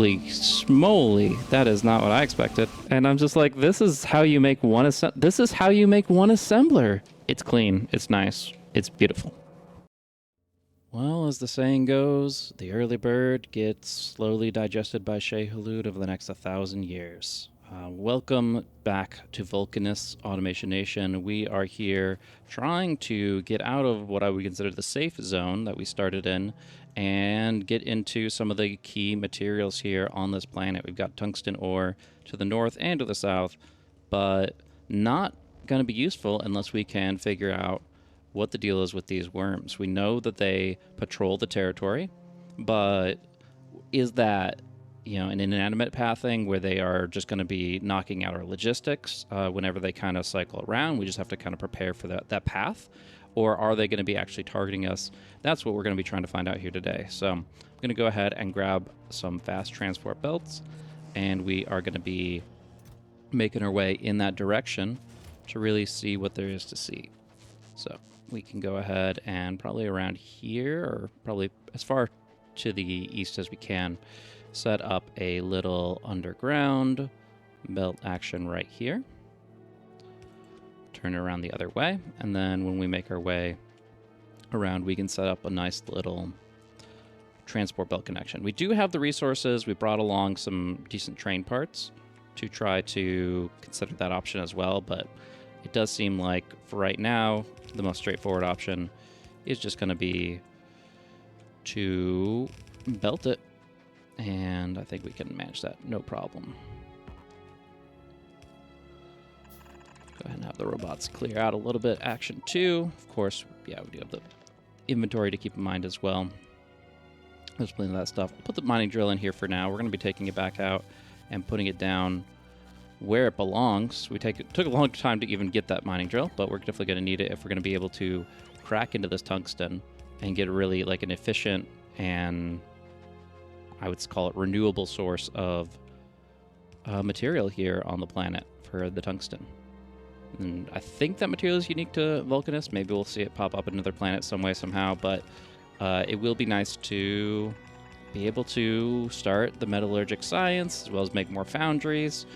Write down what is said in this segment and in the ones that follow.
Holy smoly, that is not what I expected. And I'm just like, this is how you make one assembler. It's clean, it's nice, it's beautiful. Well, as the saying goes, the early bird gets slowly digested by Shea Halud over the next 1,000 years. Welcome back to Vulcanus Automation Nation. We are here trying to get out of what I would consider the safe zone that we started in and get into some of the key materials here on this planet. We've got tungsten ore to the north and to the south, but not going to be useful unless we can figure out what the deal is with these worms. We know that they patrol the territory, but is that an inanimate pathing where they are just going to be knocking out our logistics whenever they kind of cycle around? We just have to kind of prepare for that path, or are they going to be actually targeting us? That's what we're going to be trying to find out here today. So I'm going to go ahead and grab some fast transport belts, and we are going to be making our way in that direction to really see what there is to see. So we can go ahead and probably around here, or probably as far to the east as we can, set up a little underground belt action right here. Turn it around the other way, and then when we make our way around, we can set up a nice little transport belt connection. We do have the resources. We brought along some decent train parts to try to consider that option as well, but it does seem like for right now, the most straightforward option is just going to be to belt it, and I think we can manage that no problem. Go ahead and have the robots clear out a little bit. Action 2. Of course, yeah, we do have the inventory to keep in mind as well. There's plenty of that stuff. I'll put the mining drill in here for now. We're going to be taking it back out and putting it down where it belongs. Took a long time to even get that mining drill, but we're definitely going to need it if we're going to be able to crack into this tungsten and get really like an efficient and I would call it renewable source of material here on the planet for the tungsten. And I think that material is unique to Vulcanus. Maybe we'll see it pop up in another planet some way, somehow, but it will be nice to be able to start the metallurgic science as well as make more foundries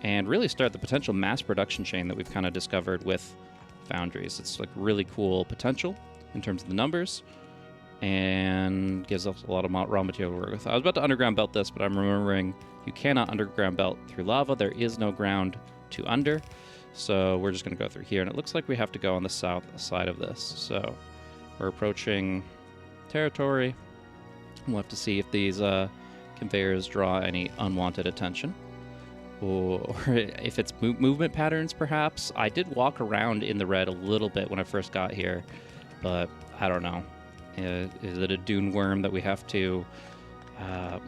and really start the potential mass production chain that we've kind of discovered with foundries. It's like really cool potential in terms of the numbers and gives us a lot of raw material to work with. I was about to underground belt this, but I'm remembering you cannot underground belt through lava. There is no ground to under, so we're just going to go through here, and it looks like we have to go on the south side of this. So we're approaching territory. We'll have to see if these conveyors draw any unwanted attention, or if it's movement patterns, perhaps. I did walk around in the red a little bit when I first got here, but I don't know. Is it a dune worm that we have to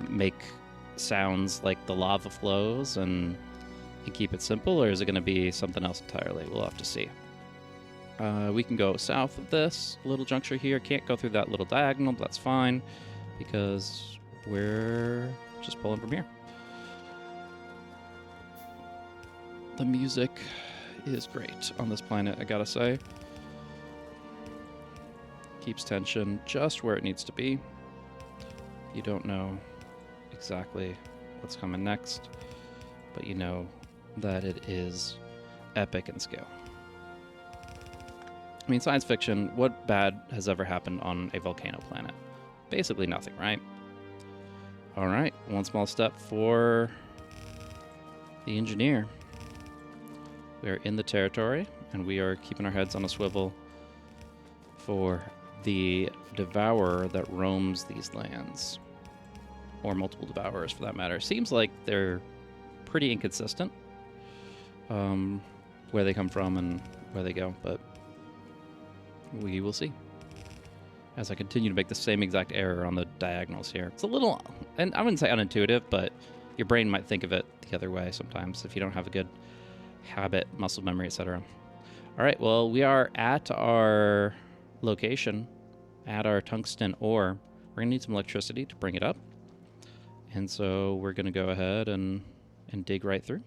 make sounds like the lava flows and keep it simple, or is it going to be something else entirely? We'll have to see. We can go south of this little juncture here. Can't go through that little diagonal, but that's fine because we're just pulling from here. The music is great on this planet, I gotta say. Keeps tension just where it needs to be. You don't know exactly what's coming next, but you know that it is epic in scale. I mean, science fiction, what bad has ever happened on a volcano planet? Basically nothing, right? All right, one small step for the engineer. We are in the territory, and we are keeping our heads on a swivel for the devourer that roams these lands. Or multiple devourers, for that matter. Seems like they're pretty inconsistent where they come from and where they go, but we will see. As I continue to make the same exact error on the diagonals here. It's a little, and I wouldn't say unintuitive, but your brain might think of it the other way sometimes if you don't have a good habit, muscle memory, etc. All right, well, we are at our location, at our tungsten ore. We're going to need some electricity to bring it up. And so we're going to go ahead and dig right through.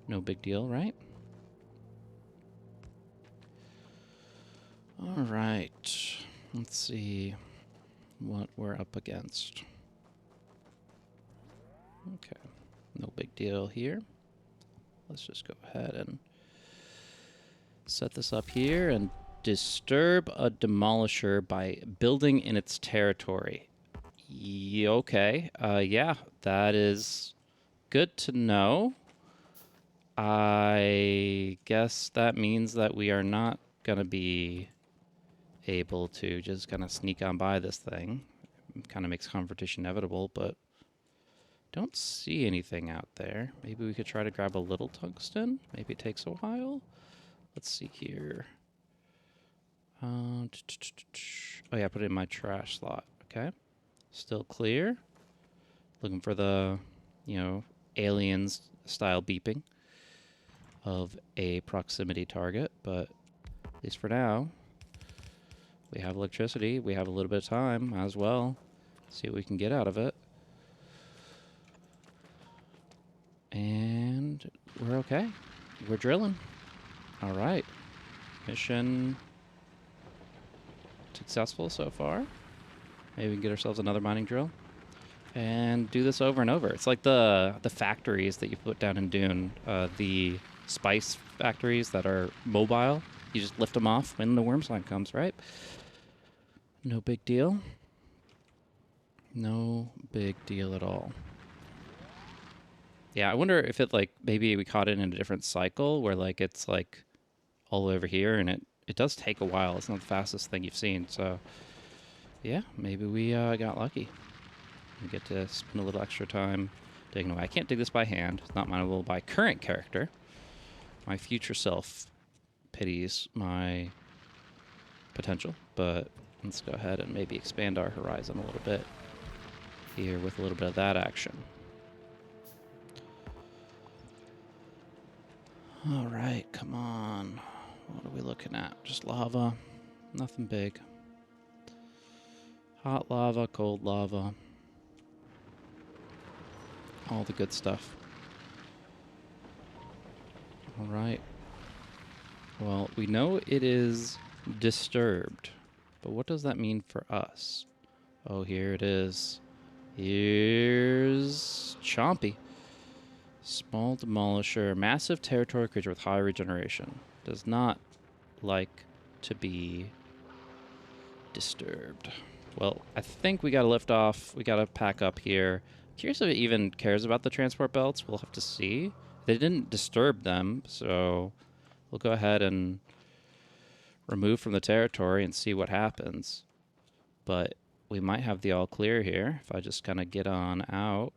No big deal, right? All right. Let's see what we're up against. Okay, no big deal here. Let's just go ahead and set this up here and disturb a Demolisher by building in its territory. Okay, yeah, that is good to know. I guess that means that we are not going to be able to just kind of sneak on by this thing. It kind of makes confrontation inevitable, but don't see anything out there. Maybe we could try to grab a little tungsten. Maybe it takes a while. Let's see here. Oh yeah, put it in my trash slot. Okay. Still clear. Looking for the, aliens style beeping of a proximity target, but at least for now, we have electricity. We have a little bit of time as well. See what we can get out of it. And we're okay. We're drilling. All right. Mission successful so far. Maybe we can get ourselves another mining drill and do this over and over. It's like the factories that you put down in Dune, the spice factories that are mobile. You just lift them off when the Wormsign comes, right? No big deal. No big deal at all. Yeah, I wonder if it, like, maybe we caught it in a different cycle where, like, it's, like, all over here, and it does take a while. It's not the fastest thing you've seen, so, yeah, maybe we got lucky. We get to spend a little extra time digging away. I can't dig this by hand. It's not mineable by current character. My future self pities my potential, but let's go ahead and maybe expand our horizon a little bit here with a little bit of that action. All right, come on. What are we looking at? Just lava. Nothing big. Hot lava, cold lava. All the good stuff. All right. Well, we know it is disturbed, but what does that mean for us? Oh, here it is. Here's Chompy. Small Demolisher, massive territory creature with high regeneration. Does not like to be disturbed. Well, I think we gotta lift off. We gotta pack up here. Curious if it even cares about the transport belts. We'll have to see. They didn't disturb them, so we'll go ahead and remove from the territory and see what happens. But we might have the all clear here if I just kind of get on out.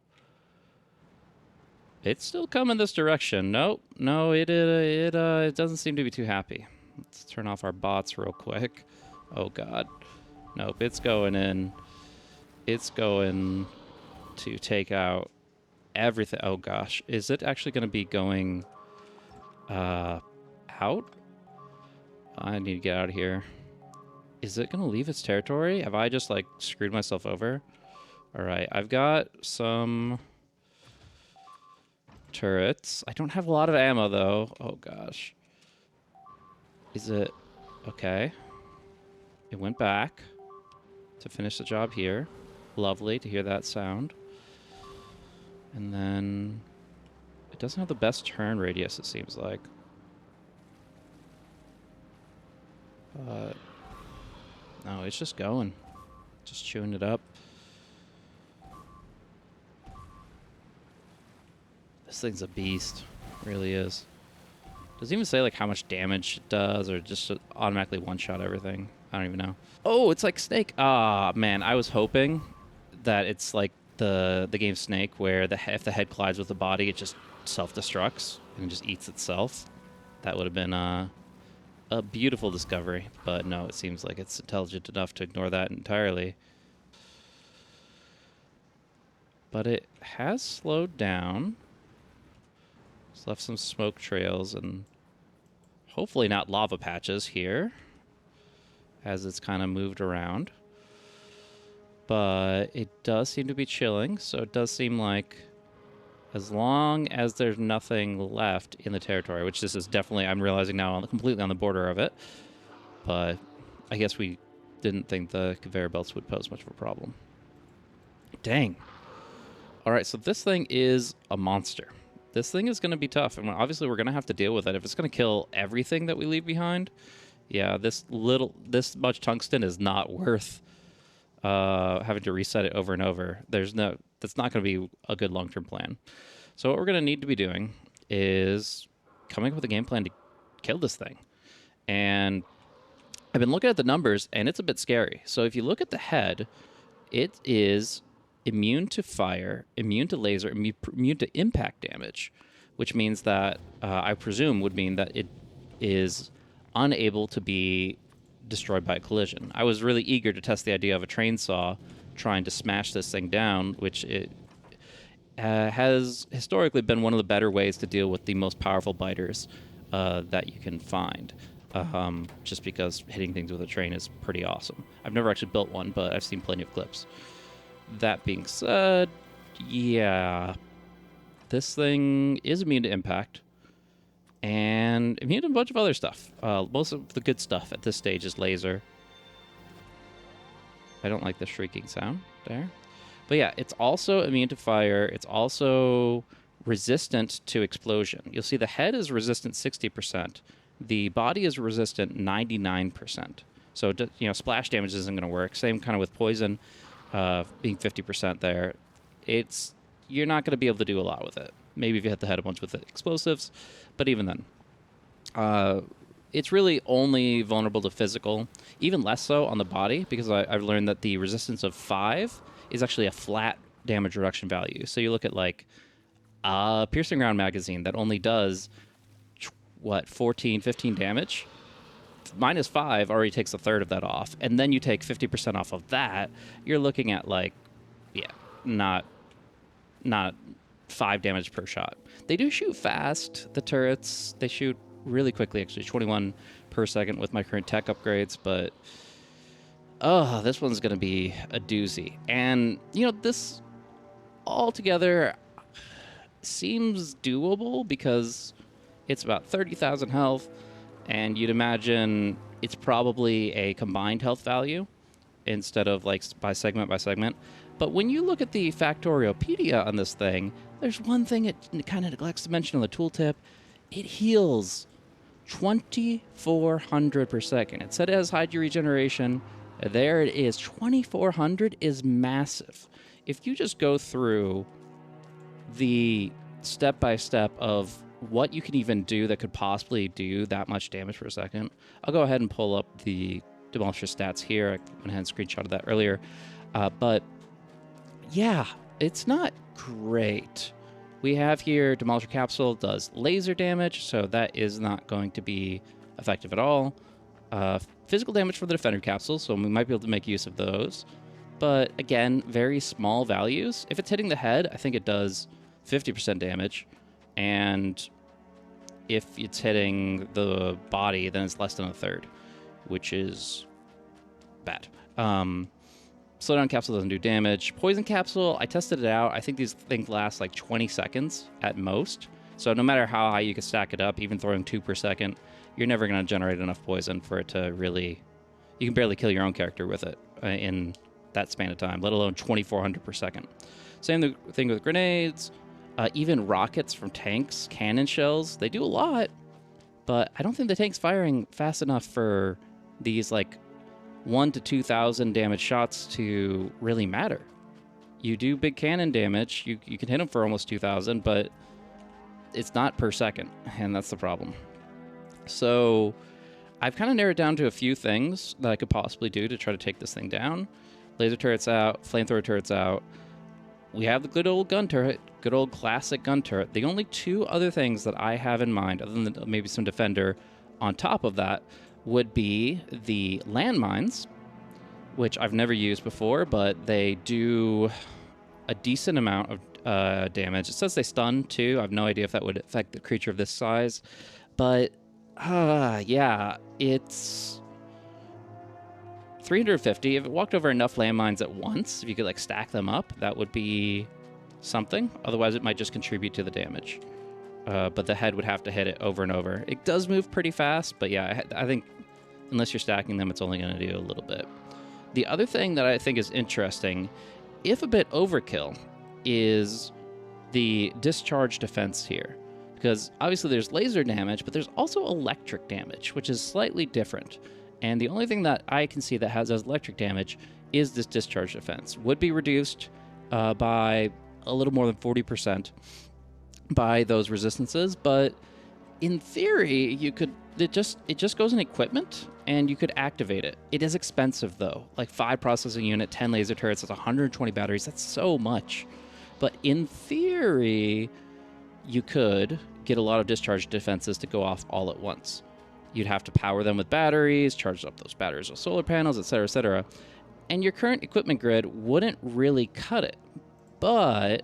It's still coming this direction. Nope. No, it doesn't seem to be too happy. Let's turn off our bots real quick. Oh, God. Nope, it's going in. It's going to take out everything. Oh, gosh. Is it actually going to be going out? I need to get out of here. Is it going to leave its territory? Have I just, like, screwed myself over? All right, I've got some turrets. I don't have a lot of ammo, though. Oh, gosh. Is it... Okay. It went back to finish the job here. Lovely to hear that sound. And then... It doesn't have the best turn radius, it seems like. No, it's just going. Just chewing it up. This thing's a beast. It really is. Does it even say like how much damage it does, or just automatically one-shot everything? I don't even know. Oh, it's like Snake. Ah, man, I was hoping that it's like the game Snake, where if the head collides with the body, it just self-destructs and just eats itself. That would have been a beautiful discovery, but no, it seems like it's intelligent enough to ignore that entirely. But it has slowed down. It's left some smoke trails and hopefully not lava patches here as it's kind of moved around. But it does seem to be chilling, so it does seem like as long as there's nothing left in the territory, which this is definitely, I'm realizing now, completely on the border of it. But I guess we didn't think the conveyor belts would pose much of a problem. Dang. All right, so this thing is a monster. This thing is going to be tough, and obviously we're going to have to deal with it. If it's going to kill everything that we leave behind, yeah, this much tungsten is not worth having to reset it over and over. That's not going to be a good long-term plan. So what we're going to need to be doing is coming up with a game plan to kill this thing. And I've been looking at the numbers, and it's a bit scary. So if you look at the head, it is immune to fire, immune to laser, immune to impact damage, which means that I presume would mean that it is unable to be destroyed by a collision. I was really eager to test the idea of a train saw trying to smash this thing down, which it has historically been one of the better ways to deal with the most powerful biters that you can find. Just because hitting things with a train is pretty awesome. I've never actually built one, but I've seen plenty of clips. That being said, yeah, this thing is immune to impact and immune to a bunch of other stuff. Most of the good stuff at this stage is laser. I don't like the shrieking sound there. But yeah, it's also immune to fire. It's also resistant to explosion. You'll see the head is resistant 60%. The body is resistant 99%. So, splash damage isn't going to work. Same kind of with poison being 50% there. You're not going to be able to do a lot with it. Maybe if you hit the head a bunch with explosives, but even then. It's really only vulnerable to physical, even less so on the body, because I've learned that the resistance of 5 is actually a flat damage reduction value. So you look at like a piercing round magazine that only does 14, 15 damage. Minus 5 already takes a third of that off, and then you take 50% off of that. You're looking at not 5 damage per shot. They do shoot fast. The turrets, they shoot really quickly, actually 21 per second with my current tech upgrades, but this one's going to be a doozy. And, this altogether seems doable because it's about 30,000 health, and you'd imagine it's probably a combined health value instead of like by segment. But when you look at the Factoriopedia on this thing, there's one thing it kind of neglects to mention on the tooltip. It heals 2,400 per second. It said it has high regeneration. There it is. 2,400 is massive. If you just go through the step-by-step of what you can even do that could possibly do that much damage per second, I'll go ahead and pull up the Demolisher stats here. I went ahead and screenshotted that earlier. But yeah, it's not great. We have here Demolisher Capsule does laser damage, so that is not going to be effective at all. Physical damage for the Defender Capsule, so we might be able to make use of those. But again, very small values. If it's hitting the head, I think it does 50% damage. And if it's hitting the body, then it's less than a third, which is bad. Slowdown Capsule doesn't do damage. Poison Capsule, I tested it out. I think these things last like 20 seconds at most. So no matter how high you can stack it up, even throwing 2 per second, you're never going to generate enough poison for it to really... You can barely kill your own character with it in that span of time, let alone 2,400 per second. Same thing with grenades. Even rockets from tanks, cannon shells, they do a lot, but I don't think the tank's firing fast enough for these like 1,000 to 2,000 damage shots to really matter. You do big cannon damage, you can hit them for almost 2,000, but it's not per second, and that's the problem. So I've kind of narrowed down to a few things that I could possibly do to try to take this thing down. Laser turrets out, flamethrower turrets out. We have the good old gun turret, good old classic gun turret. The only 2 other things that I have in mind, other than maybe some defender on top of that, would be the landmines, which I've never used before, but they do a decent amount of damage. It says they stun too. I have no idea if that would affect the creature of this size, but yeah, it's 350. If it walked over enough landmines at once, if you could like stack them up, that would be something. Otherwise, it might just contribute to the damage. But the head would have to hit it over and over. It does move pretty fast, but yeah, I think unless you're stacking them, it's only going to do a little bit. The other thing that I think is interesting, if a bit overkill, is the discharge defense here. Because obviously there's laser damage, but there's also electric damage, which is slightly different. And the only thing that I can see that has as electric damage is this discharge defense. Would be reduced by a little more than 40% by those resistances, but in theory, you could it just goes in equipment and you could activate it. It is expensive though. Like 5 processing unit, 10 laser turrets, that's 120 batteries. That's so much. But in theory, you could get a lot of discharge defenses to go off all at once. You'd have to power them with batteries, charge up those batteries with solar panels, etc., etc. And your current equipment grid wouldn't really cut it. But,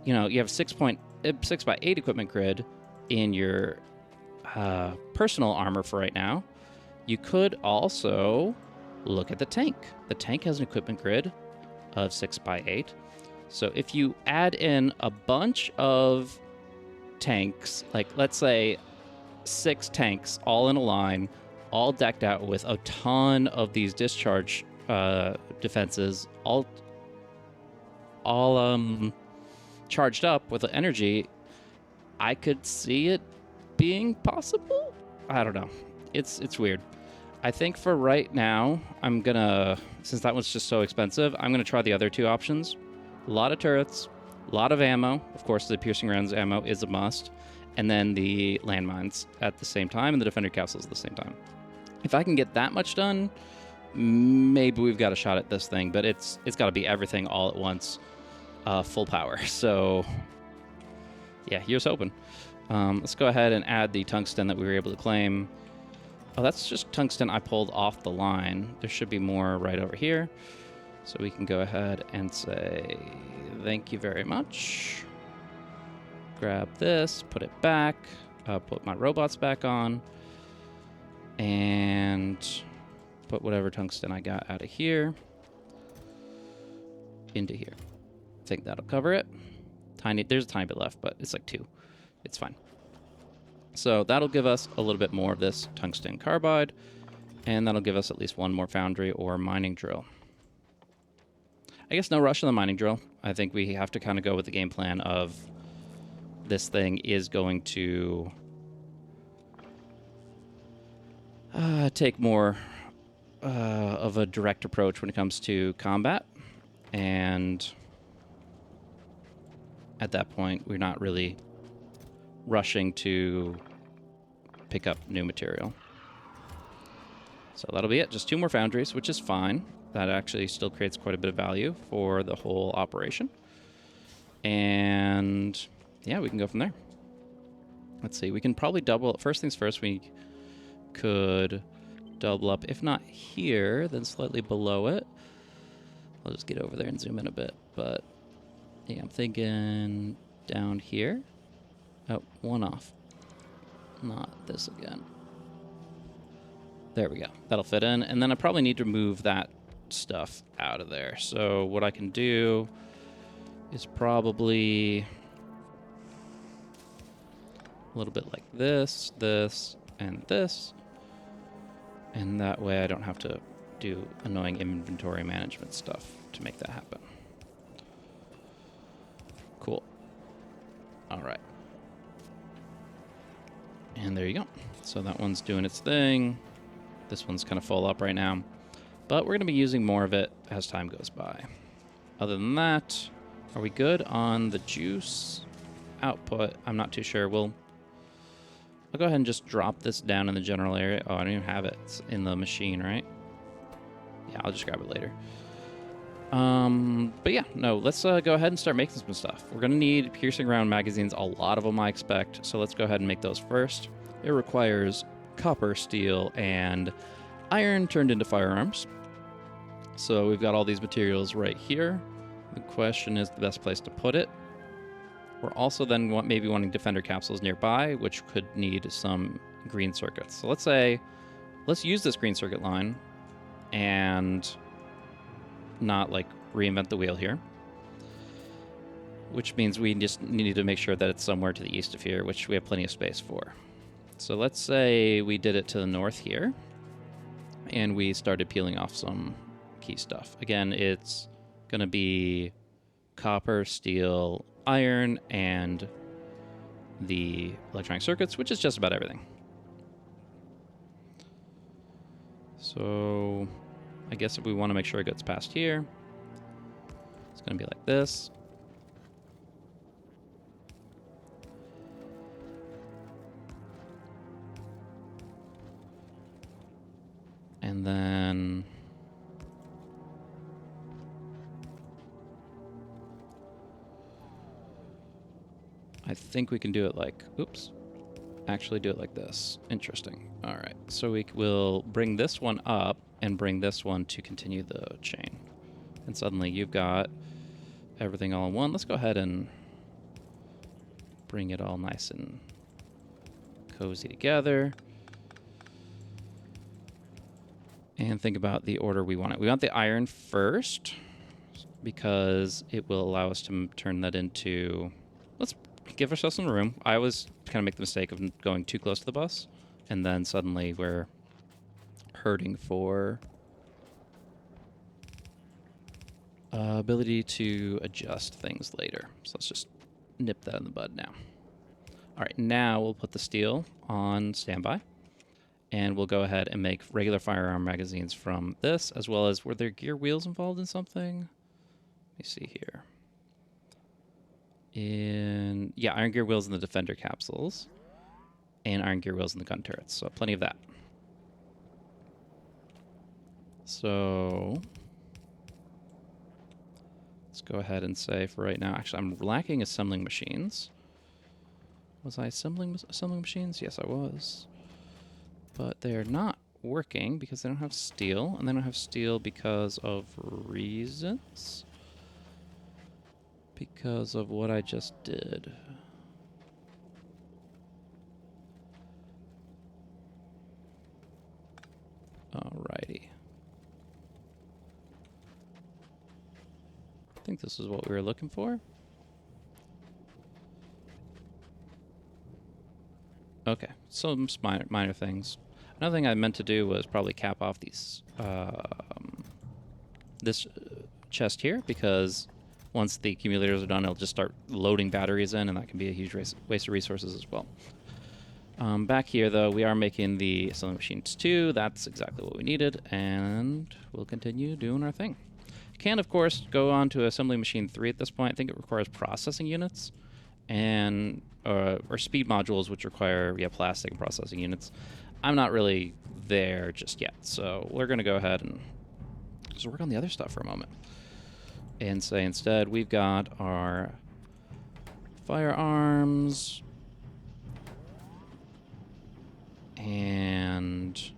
you know, you have 6x8 equipment grid in your personal armor for right now. You could also look at the tank. The tank has an equipment grid of 6x8. So if you add in a bunch of tanks, like let's say 6 tanks all in a line, all decked out with a ton of these discharge defenses, all charged up with energy, I could see it being possible. I don't know. It's weird. I think for right now, I'm gonna, since that one's just so expensive, I'm gonna try the other 2 options. A lot of turrets, a lot of ammo. Of course, the piercing rounds ammo is a must. And then the landmines at the same time and the defender capsules at the same time. If I can get that much done, maybe we've got a shot at this thing, but it's got to be everything all at once, full power. So yeah, here's hoping. Let's go ahead and add the tungsten that we were able to claim. Oh, that's just tungsten I pulled off the line. There should be more right over here. So we can go ahead and say, thank you very much. Grab this, put it back, put my robots back on, and put whatever tungsten I got out of here into here. I think that'll cover it. There's a tiny bit left, but it's like 2. It's fine. So that'll give us a little bit more of this tungsten carbide, and that'll give us at least 1 more foundry or mining drill. I guess no rush on the mining drill. I think we have to kind of go with the game plan of this thing is going to take more of a direct approach when it comes to combat. And at that point, we're not really rushing to pick up new material. So that'll be it. Just 2 more foundries, which is fine. That actually still creates quite a bit of value for the whole operation. And yeah, we can go from there. Let's see. We can probably double. First things first, we could double up. If not here, then slightly below it. I'll just get over there and zoom in a bit. But yeah, I'm thinking down here. Oh, 1 off. Not this again. There we go. That'll fit in. And then I probably need to move that stuff out of there. So what I can do is probably a little bit like this, this, and this. And that way I don't have to do annoying inventory management stuff to make that happen. Cool. All right. And there you go. So that one's doing its thing. This one's kind of full up right now. But we're going to be using more of it as time goes by. Other than that, are we good on the juice output? I'm not too sure. I'll go ahead and just drop this down in the general area. Oh, I don't even have it. It's in the machine, right? Yeah, I'll just grab it later. But yeah, no, let's go ahead and start making some stuff. We're going to need piercing round magazines, a lot of them I expect. So let's go ahead and make those first. It requires copper, steel, and iron turned into firearms. So we've got all these materials right here. The question is the best place to put it. We're also then maybe wanting defender capsules nearby, which could need some green circuits. So let's use this green circuit line and not like reinvent the wheel here. Which means we just need to make sure that it's somewhere to the east of here, which we have plenty of space for. So let's say we did it to the north here, and we started peeling off some key stuff. Again, it's going to be copper, steel, iron, and the electronic circuits, which is just about everything. So I guess if we want to make sure it gets past here, it's going to be like this. And then I think we can do it like, oops, actually do it like this. Interesting. All right, so we will bring this one up and bring this one to continue the chain. And suddenly you've got everything all in one. Let's go ahead and bring it all nice and cozy together. And think about the order we want it. We want the iron first because it will allow us to turn that into... Let's give ourselves some room. I always kind of make the mistake of going too close to the bus, and then suddenly we're hurting for ability to adjust things later. So let's just nip that in the bud now. All right, now we'll put the steel on standby. And we'll go ahead and make regular firearm magazines from this, as well as, were there gear wheels involved in something? Let me see here. Yeah, iron gear wheels in the defender capsules, and iron gear wheels in the gun turrets, so plenty of that. So let's go ahead and say for right now, actually I'm lacking assembling machines. Was I assembling machines? Yes, I was. But they're not working because they don't have steel, and they don't have steel because of reasons. Because of what I just did. Alrighty. I think this is what we were looking for. Okay, some minor things. Another thing I meant to do was probably cap off these this chest here, because once the accumulators are done, it'll just start loading batteries in, and that can be a huge waste of resources as well. Back here, though, we are making the assembly machines too. That's exactly what we needed, and we'll continue doing our thing. You can, of course, go on to assembly machine 3 at this point. I think it requires processing units and or speed modules, which require plastic and processing units. I'm not really there just yet, so we're going to go ahead and just work on the other stuff for a moment. And say instead, we've got our firearms, and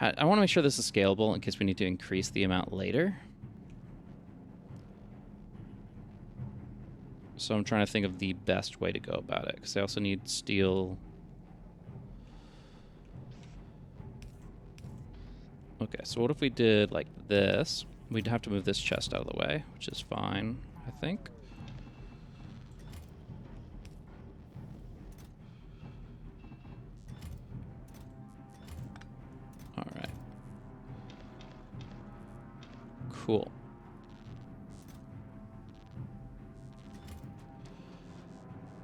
I want to make sure this is scalable in case we need to increase the amount later. So I'm trying to think of the best way to go about it, because I also need steel. Okay, so what if we did like this? We'd have to move this chest out of the way, which is fine, I think. All right. Cool.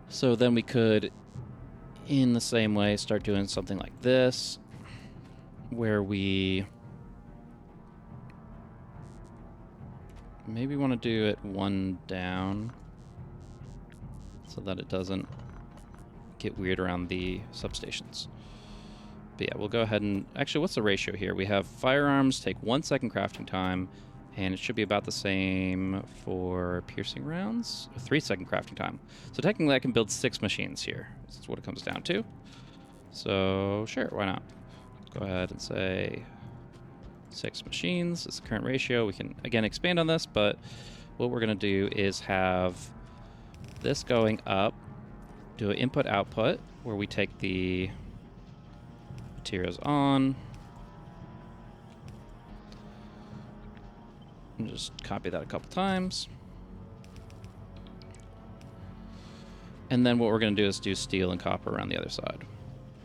So then we could, in the same way, start doing something like this, where we maybe want to do it one down so that it doesn't get weird around the substations. But yeah, we'll go ahead and... Actually, what's the ratio here? We have firearms take 1 second crafting time, and it should be about the same for piercing rounds. 3 second crafting time. So technically I can build 6 machines here. That's what it comes down to. So sure, why not? Let's go ahead and say 6 machines is the current ratio. We can, again, expand on this, but what we're going to do is have this going up, do an input-output, where we take the materials on, and just copy that a couple times. And then what we're going to do is do steel and copper around the other side.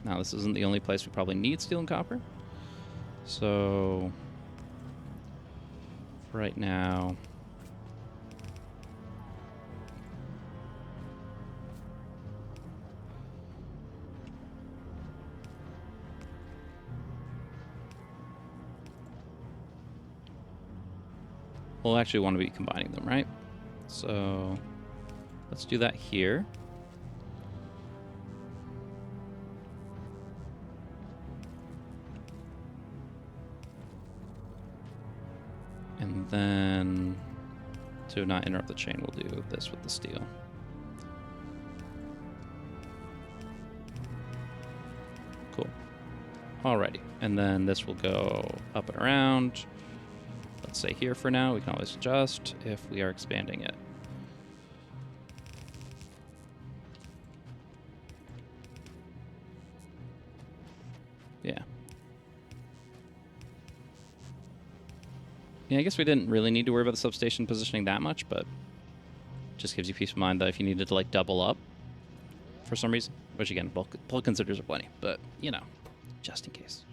Now, this isn't the only place we probably need steel and copper. So, right now, we'll actually want to be combining them, right? So let's do that here. And then to not interrupt the chain, we'll do this with the steel. Cool. Alrighty. And then this will go up and around. Let's say here for now. We can always adjust if we are expanding it. Yeah. Yeah, I guess we didn't really need to worry about the substation positioning that much, but just gives you peace of mind that if you needed to, like, double up for some reason, which, again, bulk considers are plenty, but, you know, just in case.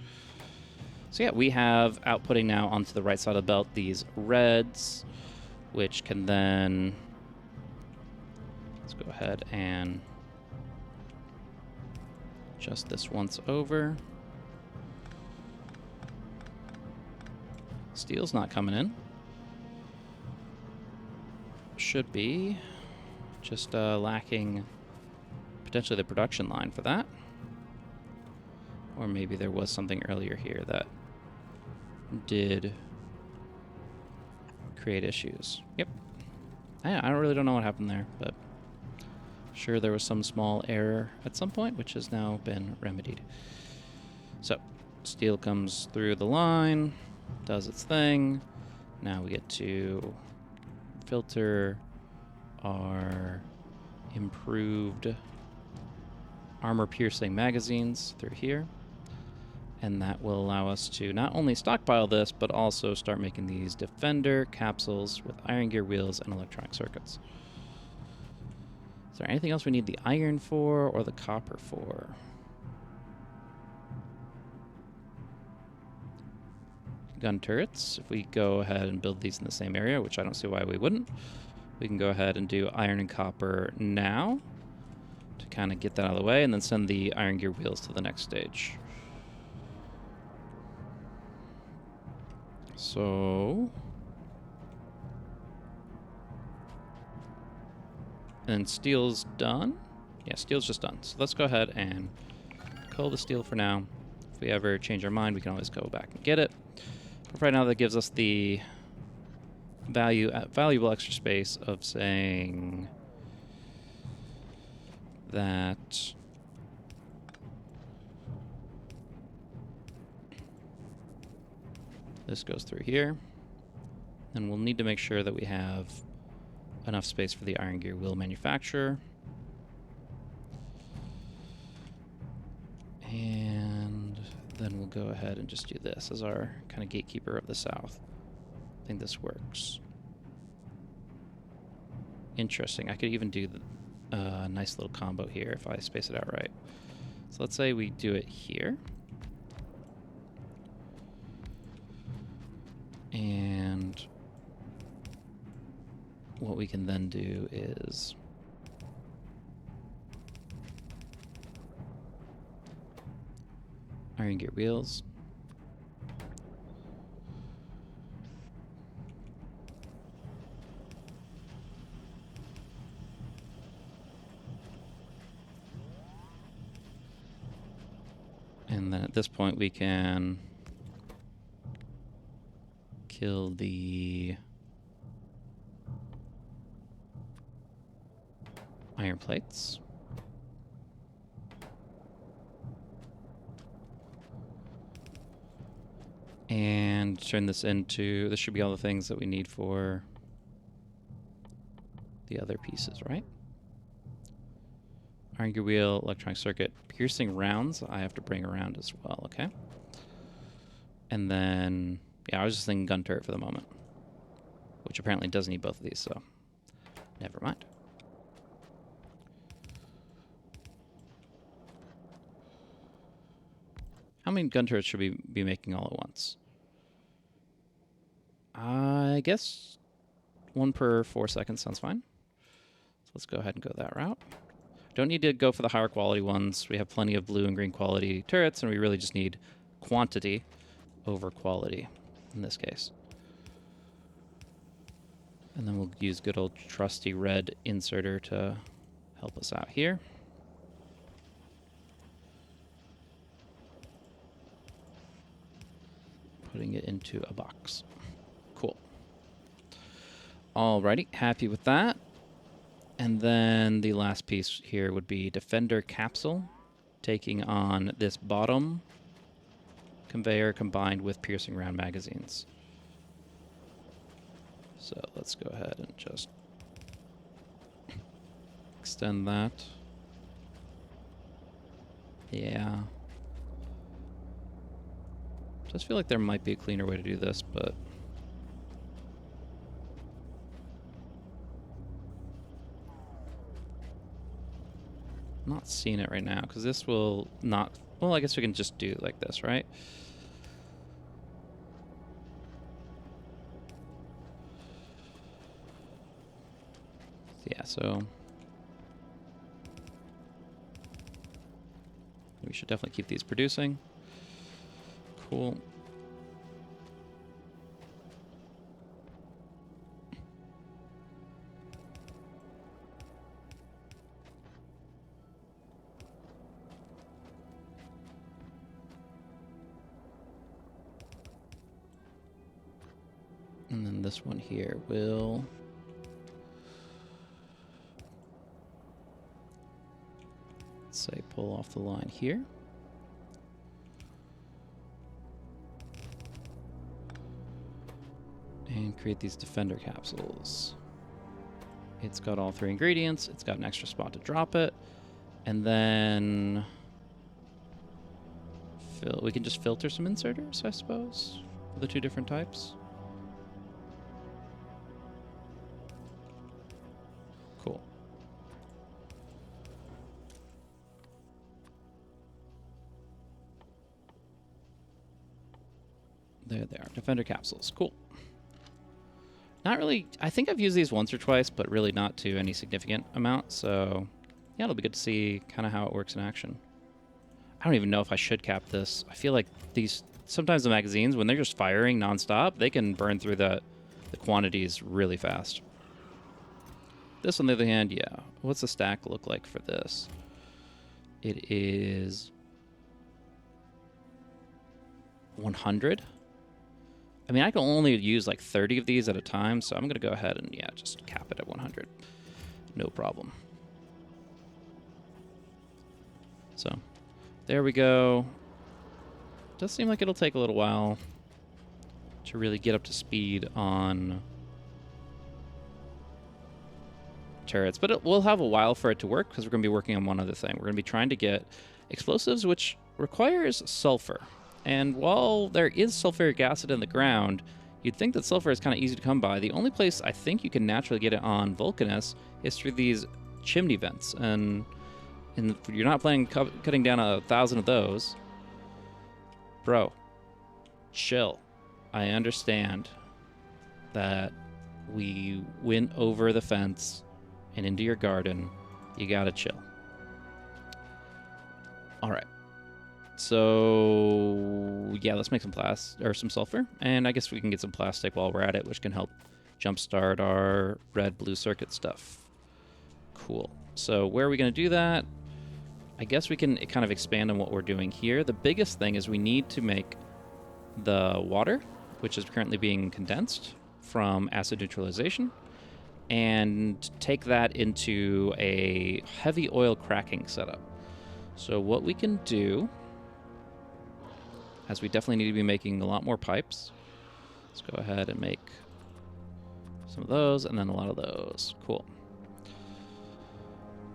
So, yeah, we have outputting now onto the right side of the belt these reds, which can then... Let's go ahead and adjust this once over. Steel's not coming in. Should be. Just lacking potentially the production line for that. Or maybe there was something earlier here that did create issues. Yep. I really don't know what happened there, but sure there was some small error at some point, which has now been remedied. So, steel comes through the line, does its thing. Now we get to filter our improved armor-piercing magazines through here. And that will allow us to not only stockpile this, but also start making these defender capsules with iron gear wheels and electronic circuits. Is there anything else we need the iron for or the copper for? Gun turrets. If we go ahead and build these in the same area, which I don't see why we wouldn't, we can go ahead and do iron and copper now to kind of get that out of the way, and then send the iron gear wheels to the next stage. So, and steel's done. Yeah, steel's just done. So let's go ahead and cull the steel for now. If we ever change our mind, we can always go back and get it. But right now, that gives us the valuable extra space of saying that this goes through here. And we'll need to make sure that we have enough space for the iron gear wheel manufacturer. And then we'll go ahead and just do this as our kind of gatekeeper of the south. I think this works. Interesting. I could even do a nice little combo here if I space it out right. So let's say we do it here. And what we can then do is iron gear wheels. And then at this point we can kill the iron plates. And turn this into, this should be all the things that we need for the other pieces, right? Iron gear wheel, electronic circuit, piercing rounds I have to bring around as well, okay? And then, yeah, I was just thinking gun turret for the moment, which apparently does need both of these, so never mind. How many gun turrets should we be making all at once? I guess 1 per 4 seconds sounds fine. So let's go ahead and go that route. Don't need to go for the higher quality ones. We have plenty of blue and green quality turrets, and we really just need quantity over quality in this case. And then we'll use good old trusty red inserter to help us out here. Putting it into a box. Cool. Alrighty, happy with that. And then the last piece here would be Defender Capsule, taking on this bottom conveyor combined with piercing round magazines. So let's go ahead and just extend that. Yeah. Just feel like there might be a cleaner way to do this, but I'm not seeing it right now because this will not. Well, I guess we can just do it like this, right? Yeah, so we should definitely keep these producing. Cool. And then this one here will say pull off the line here. And create these defender capsules. It's got all 3 ingredients. It's got an extra spot to drop it. And then we can just filter some inserters, I suppose, for the 2 different types. Cool. There they are, defender capsules. Cool. Not really, I think I've used these once or twice, but really not to any significant amount. So yeah, it'll be good to see kind of how it works in action. I don't even know if I should cap this. I feel like sometimes the magazines, when they're just firing nonstop, they can burn through the quantities really fast. This, on the other hand, yeah. What's the stack look like for this? It is 100. I mean, I can only use like 30 of these at a time, so I'm going to go ahead and, yeah, just cap it at 100. No problem. So, there we go. Does seem like it'll take a little while to really get up to speed on turrets, but we'll have a while for it to work because we're going to be working on one other thing. We're going to be trying to get explosives, which requires sulfur. And while there is sulfuric acid in the ground, you'd think that sulfur is kind of easy to come by. The only place I think you can naturally get it on Vulcanus is through these chimney vents. And you're not planning cutting down 1,000 of those. Bro, chill. I understand that we went over the fence and into your garden. You gotta chill. All right. So yeah, let's make some sulfur, and I guess we can get some plastic while we're at it, which can help jumpstart our red-blue circuit stuff. Cool. So where are we going to do that? I guess we can kind of expand on what we're doing here. The biggest thing is we need to make the water, which is currently being condensed from acid neutralization, and take that into a heavy oil cracking setup. So what we can do, as we definitely need to be making a lot more pipes, let's go ahead and make some of those and then a lot of those. Cool.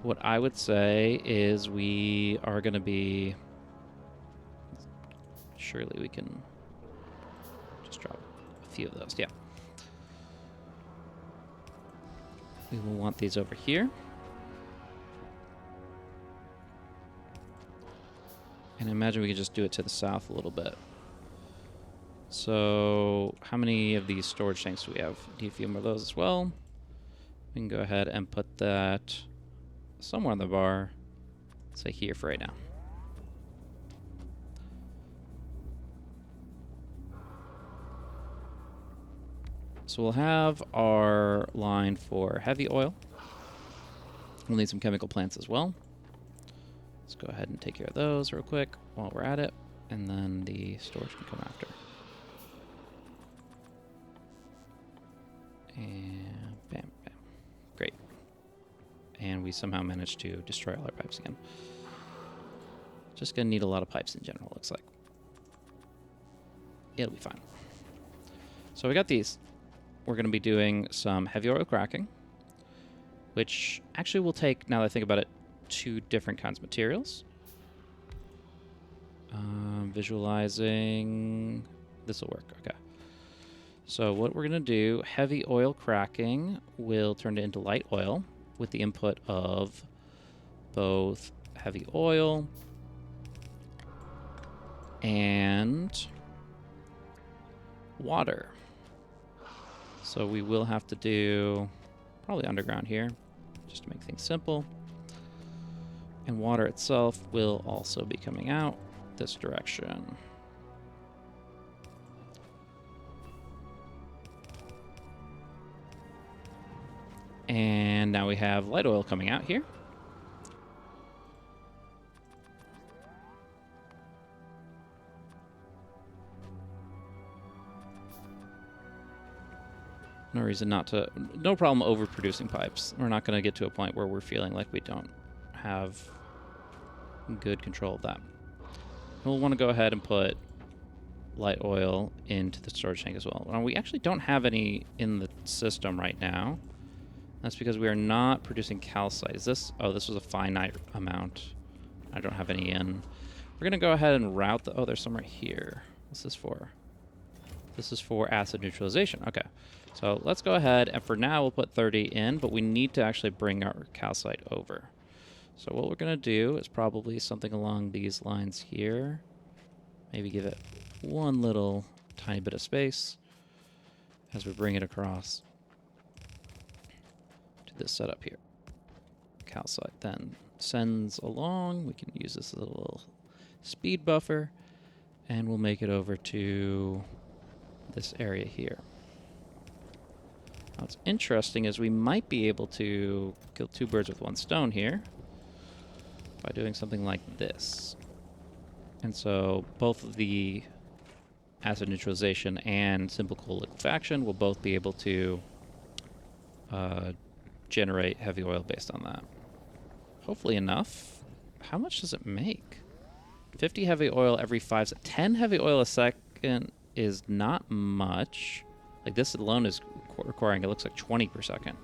What I would say is we are going to be, surely we can just drop a few of those. Yeah. We will want these over here. And I imagine we could just do it to the south a little bit. So how many of these storage tanks do we have? Need a few more of those as well. We can go ahead and put that somewhere on the bar. Say here for right now. So we'll have our line for heavy oil. We'll need some chemical plants as well. Let's go ahead and take care of those real quick while we're at it, and then the storage can come after. And bam, bam. Great. And we somehow managed to destroy all our pipes again. Just gonna need a lot of pipes in general, looks like. It'll be fine. So we got these. We're gonna be doing some heavy oil cracking, which actually will take, now that I think about it, 2 different kinds of materials. Visualizing, this will work, okay. So what we're gonna do, heavy oil cracking will turn it into light oil with the input of both heavy oil and water. So we will have to do probably underground here, just to make things simple. And water itself will also be coming out this direction. And now we have light oil coming out here. No reason not to, no problem overproducing pipes. We're not going to get to a point where we're feeling like we don't have good control of that. We'll want to go ahead and put light oil into the storage tank as well. Now, we actually don't have any in the system right now. That's because we are not producing calcite. Is this? Oh, this was a finite amount. I don't have any in. We're going to go ahead and route the... Oh, there's some right here. What's this for? This is for acid neutralization. Okay. So let's go ahead, and for now we'll put 30 in, but we need to actually bring our calcite over. So what we're going to do is probably something along these lines here. Maybe give it one little tiny bit of space as we bring it across to this setup here. Calcite then sends along. We can use this as a little speed buffer, and we'll make it over to this area here. What's interesting is we might be able to kill 2 birds with 1 stone here by doing something like this. And so both of the acid neutralization and simple coal liquefaction will both be able to generate heavy oil based on that. Hopefully enough. How much does it make? 50 heavy oil every 5 seconds. 10 heavy oil a second is not much. Like this alone is requiring, it looks like 20 per second.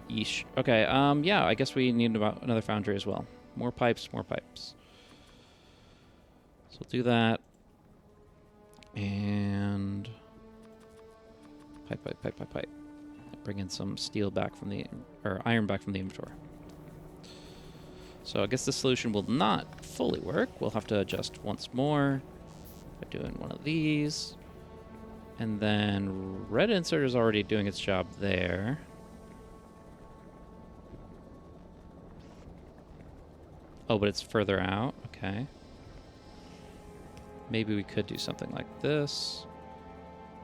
Yeesh. Okay, yeah, I guess we need about another foundry as well. More pipes, more pipes. So we'll do that. And pipe. Bring in some steel back from the, or iron back from the inventory. So I guess the solution will not fully work. We'll have to adjust once more by doing one of these. And then red insert is already doing its job there. Oh, but it's further out. Okay. Maybe we could do something like this.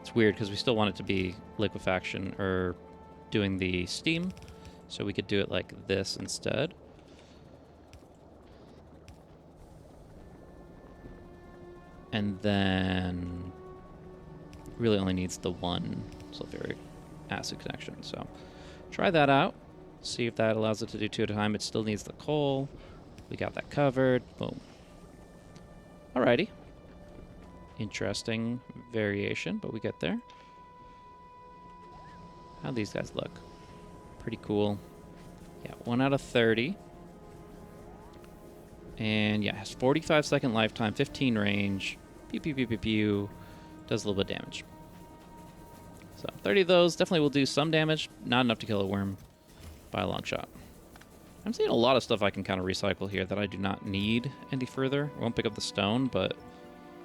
It's weird because we still want it to be liquefaction or doing the steam. So we could do it like this instead. And then really only needs the 1 sulfuric acid connection. So try that out. See if that allows it to do 2 at a time. It still needs the coal. We got that covered. Boom. Alrighty. Interesting variation, but we get there. How these guys look? Pretty cool. Yeah, 1 out of 30. And yeah, has 45-second lifetime, 15 range. Pew, pew, pew, pew, pew. Does a little bit of damage. So 30 of those definitely will do some damage. Not enough to kill a worm by a long shot. I'm seeing a lot of stuff I can kind of recycle here that I do not need any further. I won't pick up the stone, but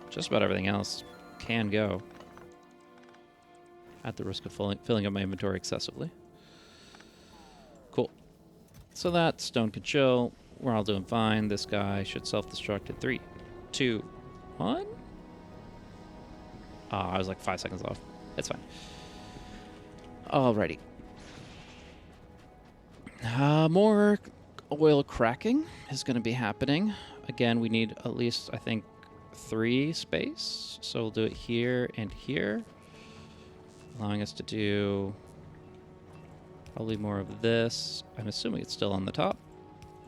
just about everything else can go. At the risk of filling up my inventory excessively. Cool. So that stone can chill. We're all doing fine. This guy should self-destruct in 3, 2, 1. I was like 5 seconds off. It's fine. Alrighty. More oil cracking is going to be happening. Again, we need at least, I think, 3 space. So we'll do it here and here, allowing us to do probably more of this. I'm assuming it's still on the top.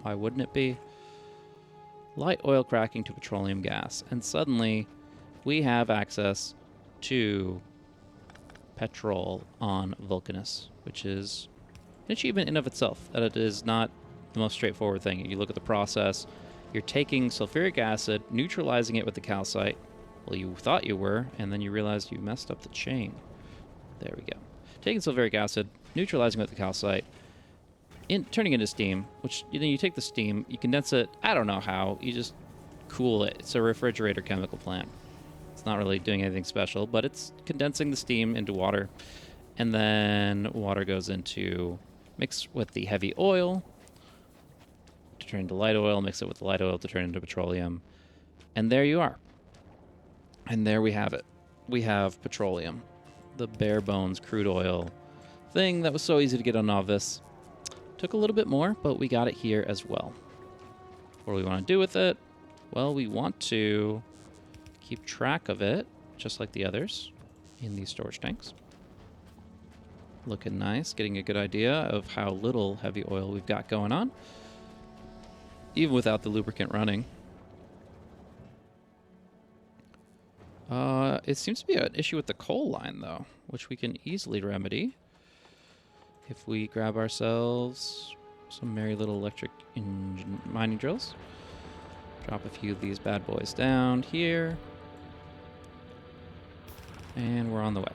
Why wouldn't it be? Light oil cracking to petroleum gas. And suddenly we have access to petrol on Vulcanus, which is an achievement in of itself. That it is not the most straightforward thing. You look at the process, you're taking sulfuric acid, neutralizing it with the calcite. Well, you thought you were, and then you realized you messed up the chain. There we go. Taking sulfuric acid, neutralizing it with the calcite, turning into steam, which then you take the steam, you condense it, I don't know how, you just cool it. It's a refrigerator chemical plant. It's not really doing anything special, but it's condensing the steam into water, and then water goes into, mix with the heavy oil to turn into light oil, mix it with the light oil to turn into petroleum, and there you are. And there we have it. We have petroleum, the bare bones crude oil thing that was so easy to get on Novice. Took a little bit more, but we got it here as well. What do we want to do with it? Well, we want to keep track of it, just like the others, in these storage tanks. Looking nice, getting a good idea of how little heavy oil we've got going on, even without the lubricant running. It seems to be an issue with the coal line, though, which we can easily remedy if we grab ourselves some merry little electric engine mining drills. Drop a few of these bad boys down here. And we're on the way.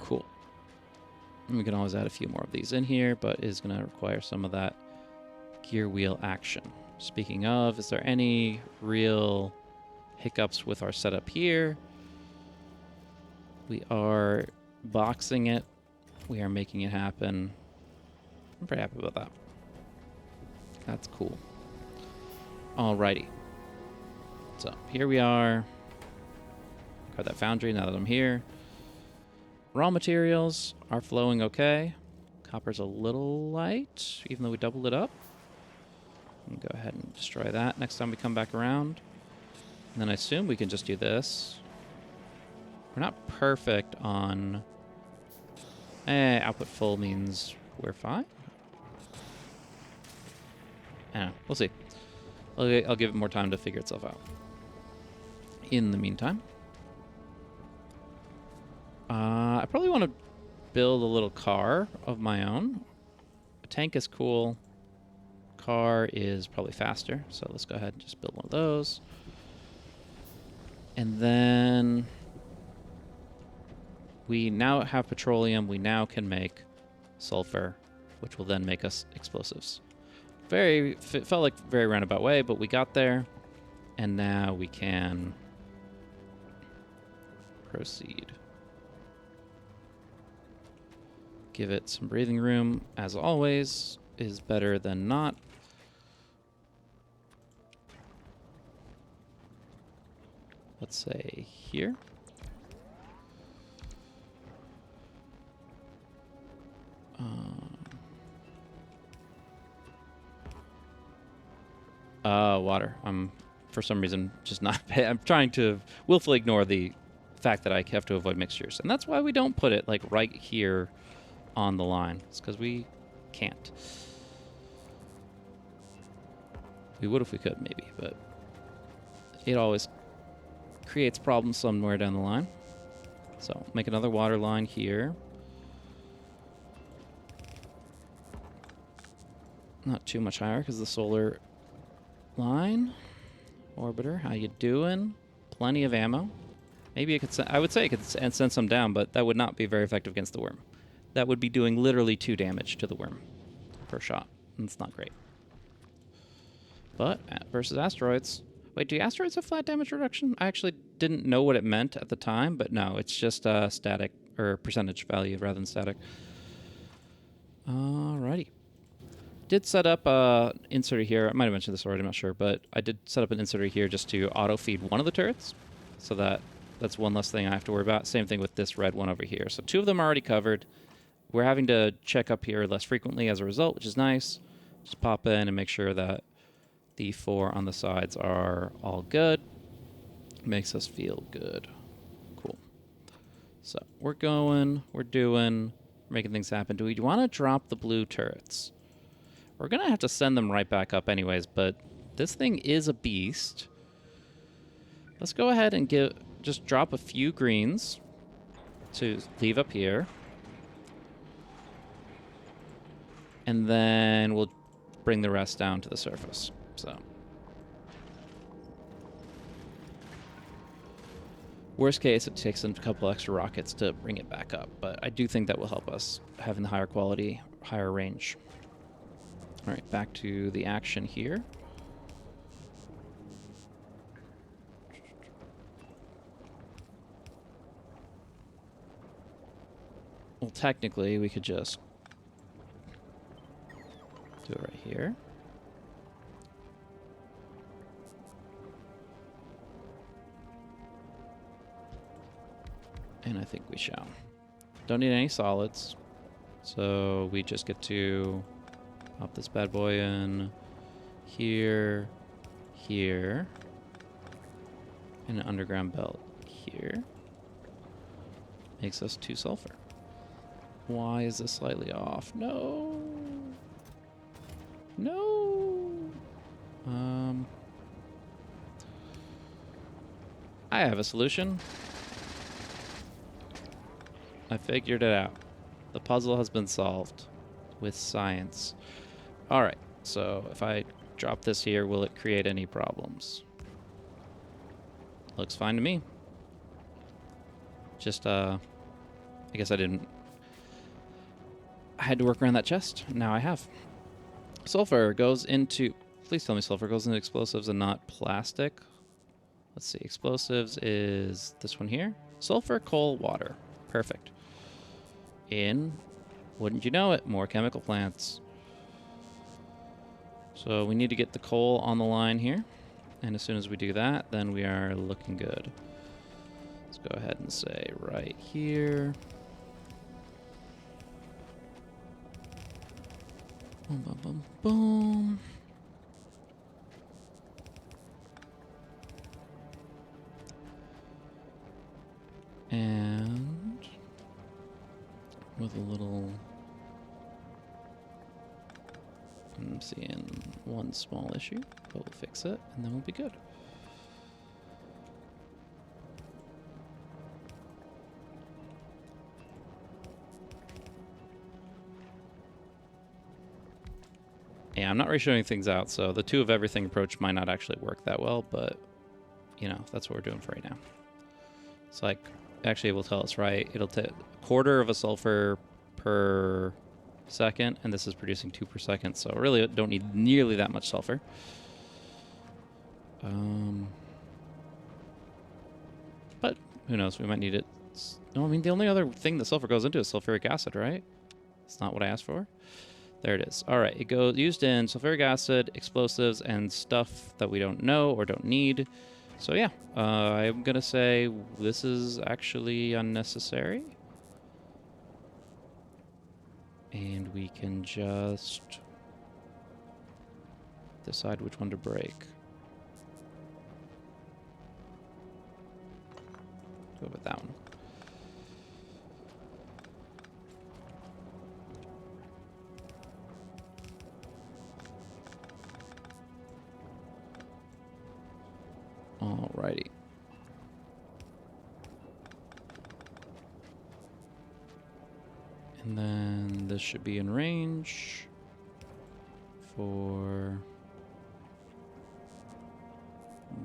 Cool. And we can always add a few more of these in here, but it is going to require some of that gear wheel action. Speaking of, is there any real hiccups with our setup here? We are boxing it. We are making it happen. I'm pretty happy about that. That's cool. Alrighty. So here we are. Got that foundry now that I'm here. Raw materials are flowing okay. Copper's a little light, even though we doubled it up. Go ahead and destroy that next time we come back around. And then I assume we can just do this. We're not perfect on... output full means we're fine. I don't know. We'll see. I'll give it more time to figure itself out. In the meantime, I probably want to build a little car of my own. A tank is cool. Car is probably faster, so let's go ahead and just build one of those. And then we now have petroleum. We now can make sulfur, which will then make us explosives. Felt like a very roundabout way, but we got there, and now we can proceed. Give it some breathing room, as always, is better than not. Let's say here. Water. I'm, for some reason, just not... I'm trying to willfully ignore the fact that I have to avoid mixtures. And that's why we don't put it, like, right here on the line. It's because we can't. We would if we could, maybe, but it always creates problems somewhere down the line. So, make another water line here. Not too much higher because the solar line. Orbiter, how you doing? Plenty of ammo. Maybe it could. I would say it could send some down, but that would not be very effective against the worm. That would be doing literally 2 damage to the worm per shot. And it's not great. But versus asteroids. Wait, do asteroids have flat damage reduction? I actually didn't know what it meant at the time, but no, it's just static or percentage value rather than static. Alrighty. Did set up a inserter here. I might have mentioned this already, I'm not sure, but I did set up an inserter here just to auto feed one of the turrets, so that's one less thing I have to worry about. Same thing with this red one over here. So 2 of them are already covered. We're having to check up here less frequently as a result, which is nice. Just pop in and make sure that the 4 on the sides are all good. Makes us feel good. Cool. So we're going, we're doing, making things happen. Do we want to drop the blue turrets? We're going to have to send them right back up anyways, but this thing is a beast. Let's go ahead and just drop a few greens to leave up here. And then we'll bring the rest down to the surface. So, worst case, it takes a couple extra rockets to bring it back up, but I do think that will help us having the higher quality, higher range. All right, back to the action here. Well, technically, we could just do it right here. And I think we shall. Don't need any solids, so we just get to pop this bad boy in here, here, and an underground belt here. Makes us 2 sulfur. Why is this slightly off? No! No! I have a solution. I figured it out. The puzzle has been solved with science. Alright, so if I drop this here, will it create any problems? Looks fine to me. Just, I guess I had to work around that chest. Now I have. Sulfur goes into... Please tell me sulfur goes into explosives and not plastic. Let's see. Explosives is this one here. Sulfur, coal, water. Perfect. Wouldn't you know it, more chemical plants. So we need to get the coal on the line here. And as soon as we do that, then we are looking good. Let's go ahead and say right here. Boom, boom, boom, boom. And with a little... I'm seeing one small issue, but we'll fix it, and then we'll be good. Yeah, I'm not ratioing things out, so the 2 of everything approach might not actually work that well, but, you know, that's what we're doing for right now. It's like, actually it will tell us, right, it'll take a quarter of a sulfur per second, and this is producing 2 per second, so really don't need nearly that much sulfur. But who knows, we might need it. No, I mean, the only other thing that sulfur goes into is sulfuric acid, right? It's not what I asked for. There it is. All right, it goes used in sulfuric acid, explosives, and stuff that we don't know or don't need. So yeah, I'm gonna say this is actually unnecessary. And we can just decide which one to break. Go with that one. Alrighty. And then this should be in range for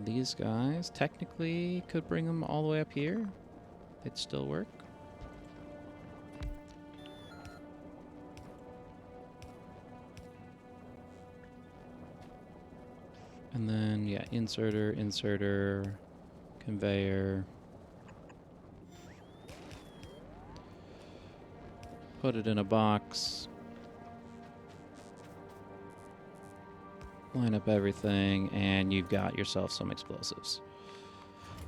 these guys. Technically, could bring them all the way up here. They'd still work. And then, yeah, inserter, conveyor. Put it in a box. Line up everything, and you've got yourself some explosives.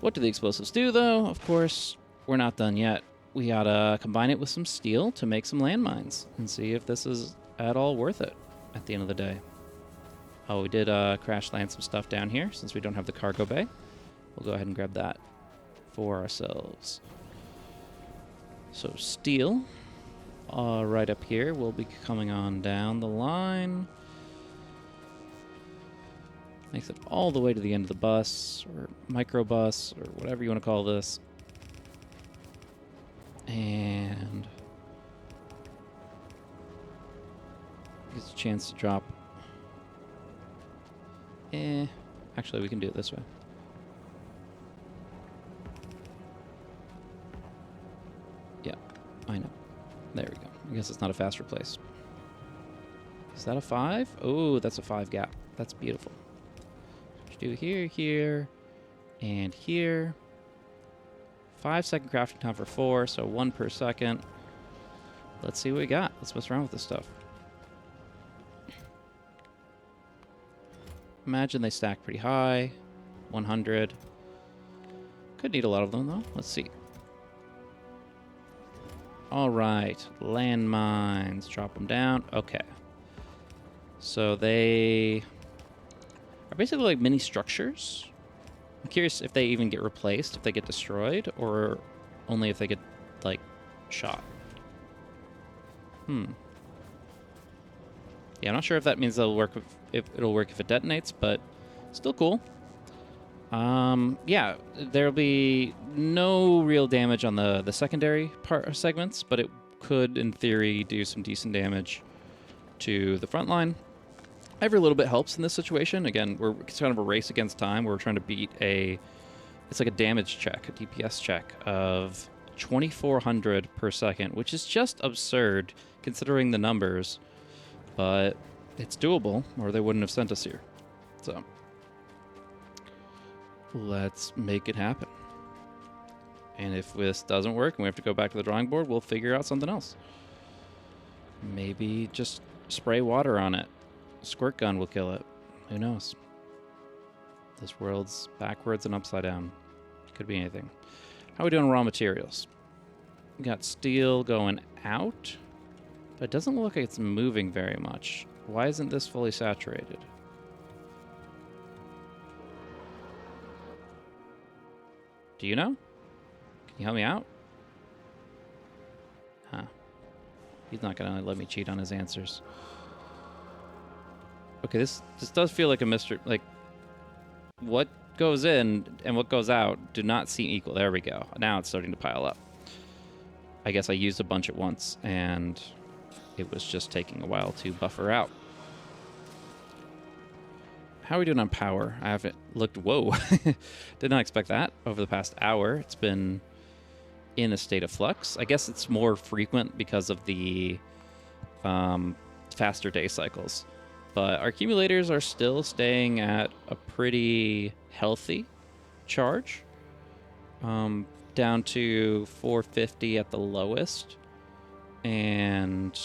What do the explosives do, though? Of course, we're not done yet. We gotta combine it with some steel to make some landmines and see if this is at all worth it at the end of the day. Oh, we did crash land some stuff down here since we don't have the cargo bay. We'll go ahead and grab that for ourselves. So steel, right up here, will be coming on down the line. Makes it all the way to the end of the bus, or microbus, or whatever you want to call this. And gives a chance to drop. Actually, we can do it this way. Yeah, I know. There we go. I guess it's not a fast replace. Is that a 5? Oh, that's a 5 gap. That's beautiful. Do here, here, and here. 5-second crafting time for 4, so 1 per second. Let's see what we got. Let's mess around with this stuff. Imagine they stack pretty high. 100. Could need a lot of them, though. Let's see. All right. Landmines. Drop them down. Okay. So they are basically like mini structures. I'm curious if they even get replaced, if they get destroyed, or only if they get, like, shot. Yeah, I'm not sure if that means they'll work if it'll work if it detonates, but still cool. Yeah, there'll be no real damage on the secondary part segments, but it could, in theory, do some decent damage to the front line. Every little bit helps in this situation. Again, it's kind of a race against time. We're trying to beat it's like a damage check, a DPS check of 2,400 per second, which is just absurd considering the numbers, but it's doable, or they wouldn't have sent us here. So let's make it happen. And if this doesn't work and we have to go back to the drawing board, we'll figure out something else. Maybe just spray water on it. Squirt gun will kill it. Who knows? This world's backwards and upside down. Could be anything. How are we doing on raw materials? We got steel going out, but it doesn't look like it's moving very much. Why isn't this fully saturated? Do you know? Can you help me out? Huh. He's not gonna let me cheat on his answers. Okay, this does feel like a mystery. Like, what goes in and what goes out do not seem equal. There we go. Now it's starting to pile up. I guess I used a bunch at once, and it was just taking a while to buffer out. How are we doing on power? I haven't looked. Whoa. Did not expect that over the past hour. It's been in a state of flux. I guess it's more frequent because of the faster day cycles. But our accumulators are still staying at a pretty healthy charge. Down to 450 at the lowest. And,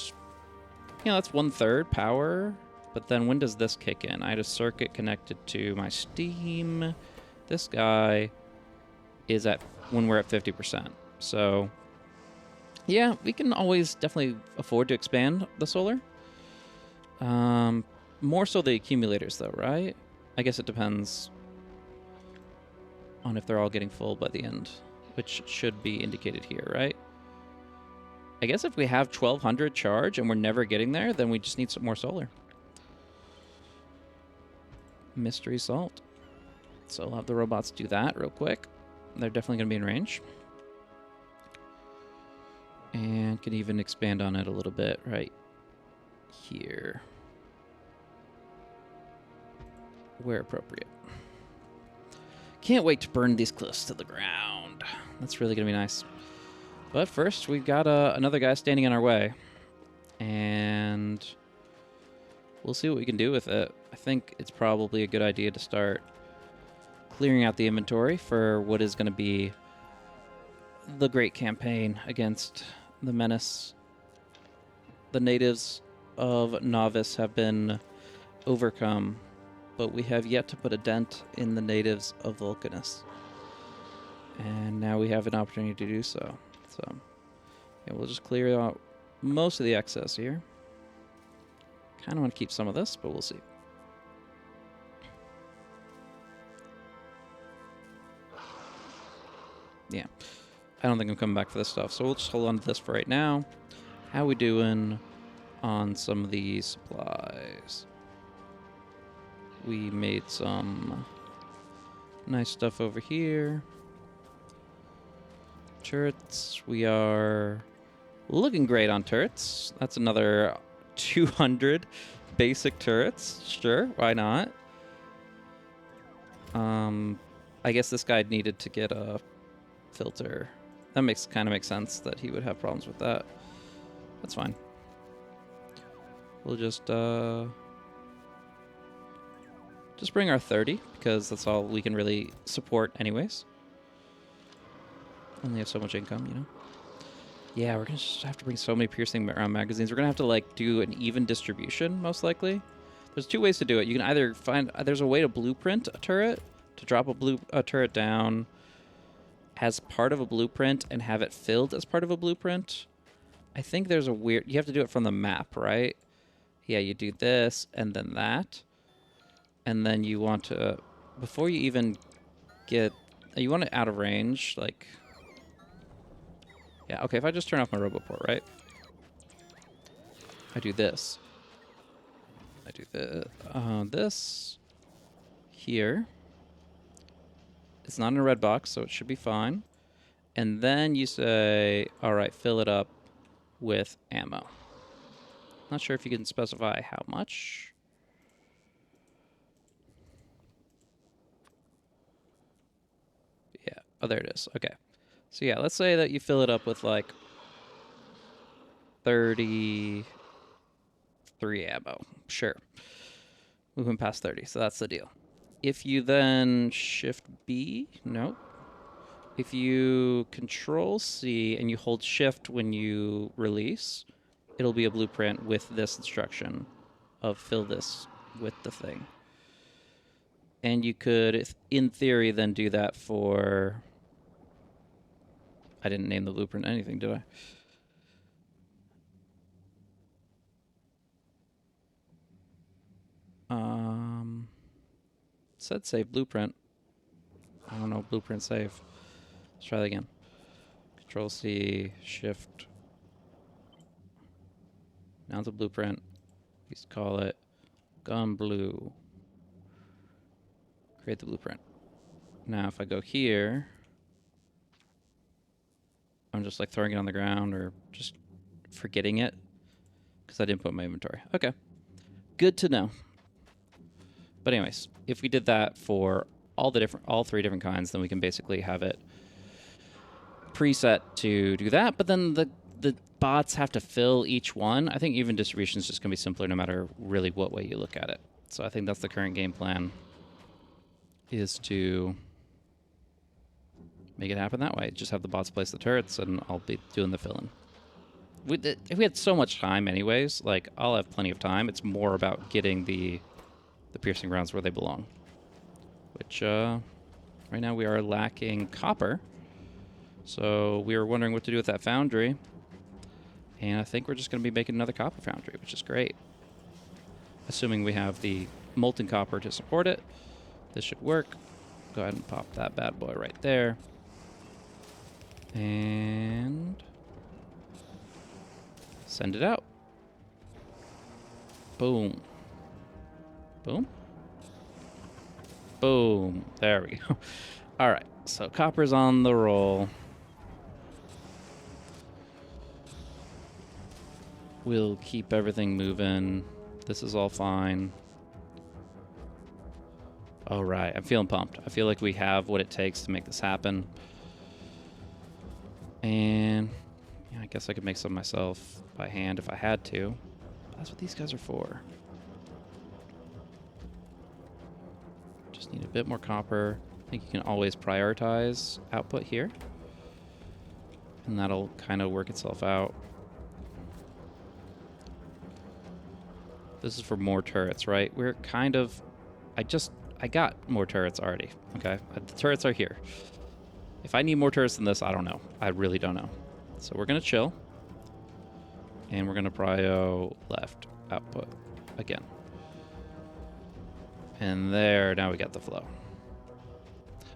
you know, that's 1/3 power. But then when does this kick in? I had a circuit connected to my Steam. This guy is at when we're at 50%. So, yeah, we can always definitely afford to expand the solar. More so the accumulators, though, right? I guess it depends on if they're all getting full by the end, which should be indicated here, right? I guess if we have 1,200 charge and we're never getting there, then we just need some more solar. Mystery solved. So I'll have the robots do that real quick. They're definitely going to be in range. And can even expand on it a little bit right here, where appropriate. Can't wait to burn these close to the ground. That's really going to be nice. But first, we've got another guy standing in our way. And we'll see what we can do with it. I think it's probably a good idea to start clearing out the inventory for what is going to be the great campaign against the menace. The natives of Novice have been overcome, but we have yet to put a dent in the natives of Vulcanus. And now we have an opportunity to do so. So, yeah, we'll just clear out most of the excess here. Kind of want to keep some of this, but we'll see. Yeah, I don't think I'm coming back for this stuff, so we'll just hold on to this for right now. How we doing on some of these supplies? We made some nice stuff over here. Turrets, we are looking great on turrets. That's another 200 basic turrets. Sure, why not? I guess this guy needed to get a filter. That kind of makes sense that he would have problems with that. That's fine. We'll just bring our 30 because that's all we can really support anyways. Only have so much income, you know. Yeah, we're gonna just have to bring so many piercing round magazines. We're gonna have to like do an even distribution most likely. There's two ways to do it. You can either find there's a way to blueprint a turret, to drop a turret down as part of a blueprint and have it filled as part of a blueprint. I think there's a weird... You have to do it from the map, right? Yeah, you do this and then that. And then you want to... Before you even get... You want it out of range, like... Yeah, okay, if I just turn off my roboport, right? I do this. I do this here. It's not in a red box, so it should be fine. And then you say, all right, fill it up with ammo. Not sure if you can specify how much. Yeah, oh, there it is. Okay. So yeah, let's say that you fill it up with like 33 ammo. Sure. Moving past 30, so that's the deal. If you then shift B, nope. If you control C and you hold shift when you release, it'll be a blueprint with this instruction of fill this with the thing. And you could, in theory, then do that for... I didn't name the blueprint anything, did I? It said save blueprint. I don't know, blueprint save. Let's try that again. Control C, shift. Now it's a blueprint. Let's call it gun blue. Create the blueprint. Now if I go here, I'm just like throwing it on the ground or just forgetting it because I didn't put my inventory. Okay, good to know. But anyways, if we did that for all three different kinds, then we can basically have it preset to do that. But then the bots have to fill each one. I think even distribution is just going to be simpler no matter really what way you look at it. So I think that's the current game plan, is to make it happen that way. Just have the bots place the turrets and I'll be doing the filling. If we had so much time anyways, like I'll have plenty of time. It's more about getting the piercing rounds where they belong. Which, right now we are lacking copper. So we were wondering what to do with that foundry. And I think we're just going to be making another copper foundry, which is great. Assuming we have the molten copper to support it. This should work. Go ahead and pop that bad boy right there. And send it out. Boom. Boom. Boom. There we go. All right. So copper's on the roll. We'll keep everything moving. This is all fine. All right. I'm feeling pumped. I feel like we have what it takes to make this happen. And yeah, I guess I could make some myself by hand if I had to. But that's what these guys are for. Just need a bit more copper. I think you can always prioritize output here. And that'll kind of work itself out. This is for more turrets, right? We're kind of I got more turrets already, okay? The turrets are here. If I need more turrets than this, I don't know. I really don't know. So we're going to chill. And we're going to prio left output again. And there, now we got the flow.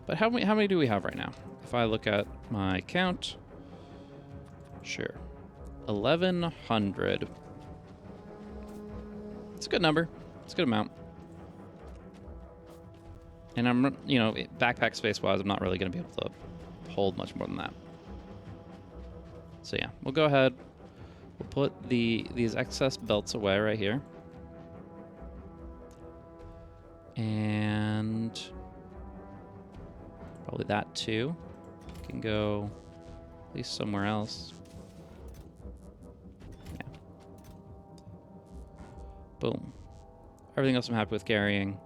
But how many do we have right now? If I look at my count, sure. 1,100. It's a good number. It's a good amount. And I'm, you know, backpack space-wise, I'm not really going to be able to hold much more than that. So yeah, we'll go ahead. We'll put these excess belts away right here. And probably that too. Can go at least somewhere else. Yeah. Boom. Everything else I'm happy with carrying.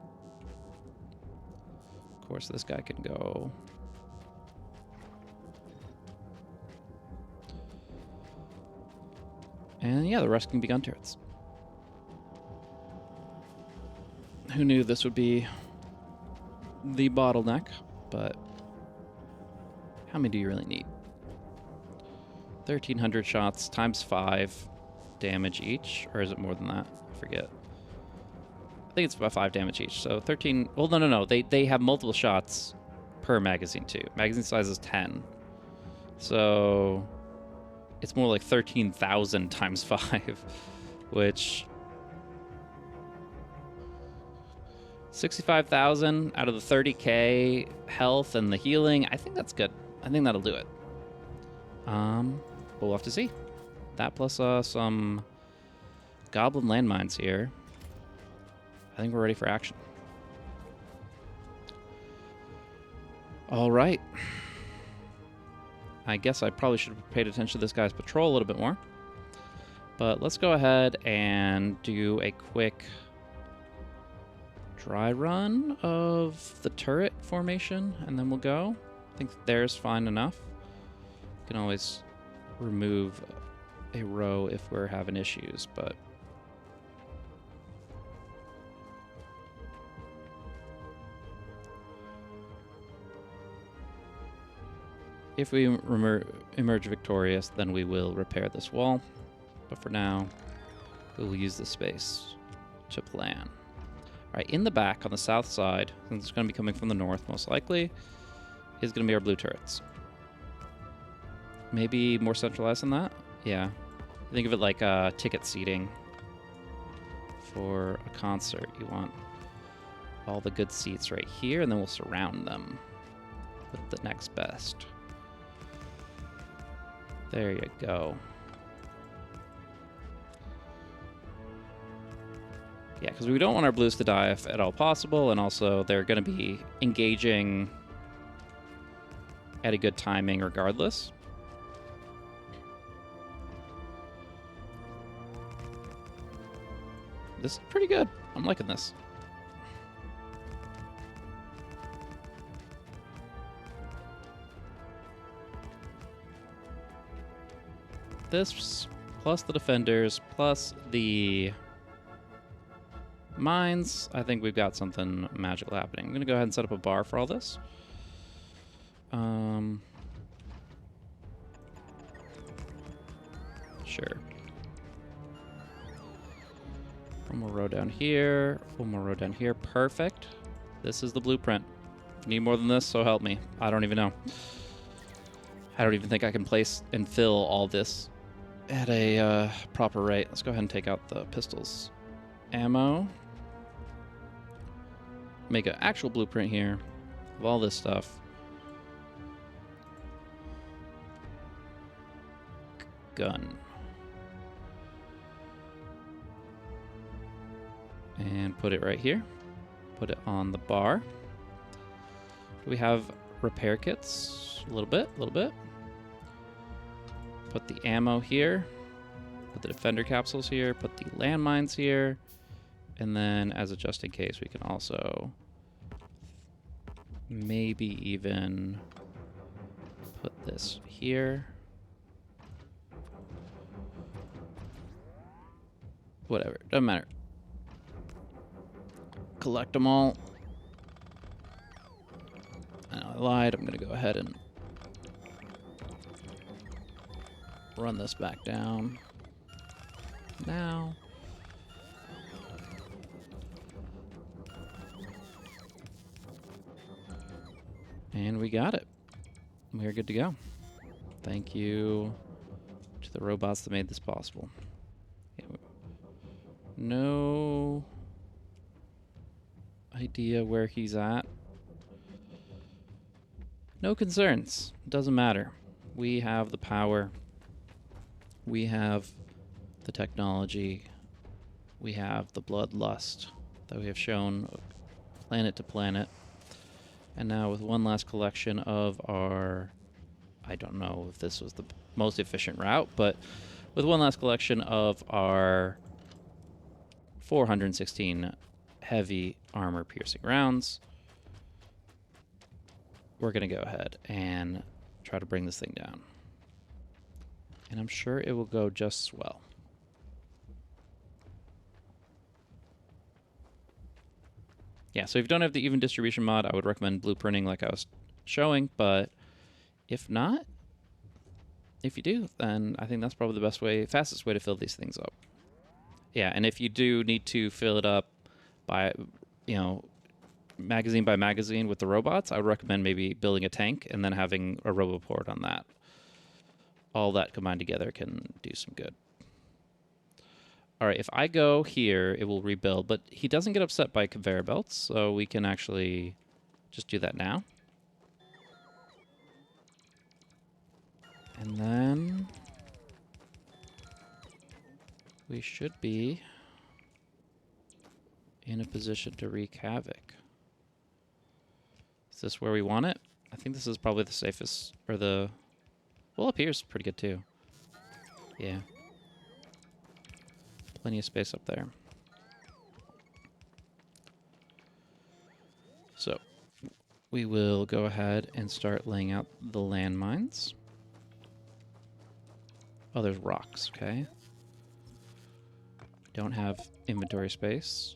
Of course, this guy can go. And yeah, the rest can be gun turrets. Who knew this would be the bottleneck, but how many do you really need? 1,300 shots times 5 damage each, or is it more than that? I forget. I think it's about 5 damage each, so 13... Well, no. They have multiple shots per magazine, too. Magazine size is 10. So it's more like 13,000 times 5, which... 65,000 out of the 30k health and the healing. I think that's good. I think that'll do it. We'll have to see. That plus some goblin landmines here. I think we're ready for action. All right. I guess I probably should have paid attention to this guy's patrol a little bit more. But let's go ahead and do a quick dry run of the turret formation, and then we'll go. I think there's fine enough. You can always remove a row if we're having issues, but if we emerge victorious, then we will repair this wall. But for now, we'll use the space to plan. All right, in the back on the south side, since it's going to be coming from the north most likely, is going to be our blue turrets. Maybe more centralized than that? Yeah. Think of it like ticket seating for a concert. You want all the good seats right here, and then we'll surround them with the next best. There you go. Yeah, because we don't want our blues to die if at all possible, and also they're going to be engaging at a good timing regardless. This is pretty good. I'm liking this. This plus the defenders plus the mines, I think we've got something magical happening. I'm going to go ahead and set up a bar for all this. Sure. One more row down here. One more row down here. Perfect. This is the blueprint. Need more than this, so help me. I don't even know. I don't even think I can place and fill all this at a proper rate. Let's go ahead and take out the pistols. Ammo. Make an actual blueprint here of all this stuff. Gun. And put it right here. Put it on the bar. We have repair kits. A little bit. Put the ammo here. Put the defender capsules here. Put the landmines here. And then, as a just in case, we can also maybe even put this here. Whatever, doesn't matter. collect them all. I lied. I'm going to go ahead and run this back down now. And we got it. We are good to go. Thank you to the robots that made this possible. Yeah, no idea where he's at. No concerns. Doesn't matter. We have the power. We have the technology. We have the bloodlust that we have shown planet to planet. And now with one last collection of our... I don't know if this was the most efficient route, but with one last collection of our 416 heavy armor piercing rounds, we're going to go ahead and try to bring this thing down. And I'm sure it will go just as well. Yeah, so if you don't have the even distribution mod, I would recommend blueprinting like I was showing, but if not, if you do, then I think that's probably the best way, fastest way to fill these things up. Yeah, and if you do need to fill it up by, you know, magazine by magazine with the robots, I would recommend maybe building a tank and then having a roboport on that. All that combined together can do some good. All right, if I go here, it will rebuild, but he doesn't get upset by conveyor belts, so we can actually just do that now. And then we should be in a position to wreak havoc. Is this where we want it? I think this is probably the safest, or the... Well, up here is pretty good too. Yeah. Plenty of space up there. So, we will go ahead and start laying out the landmines. Oh, there's rocks, okay. Don't have inventory space.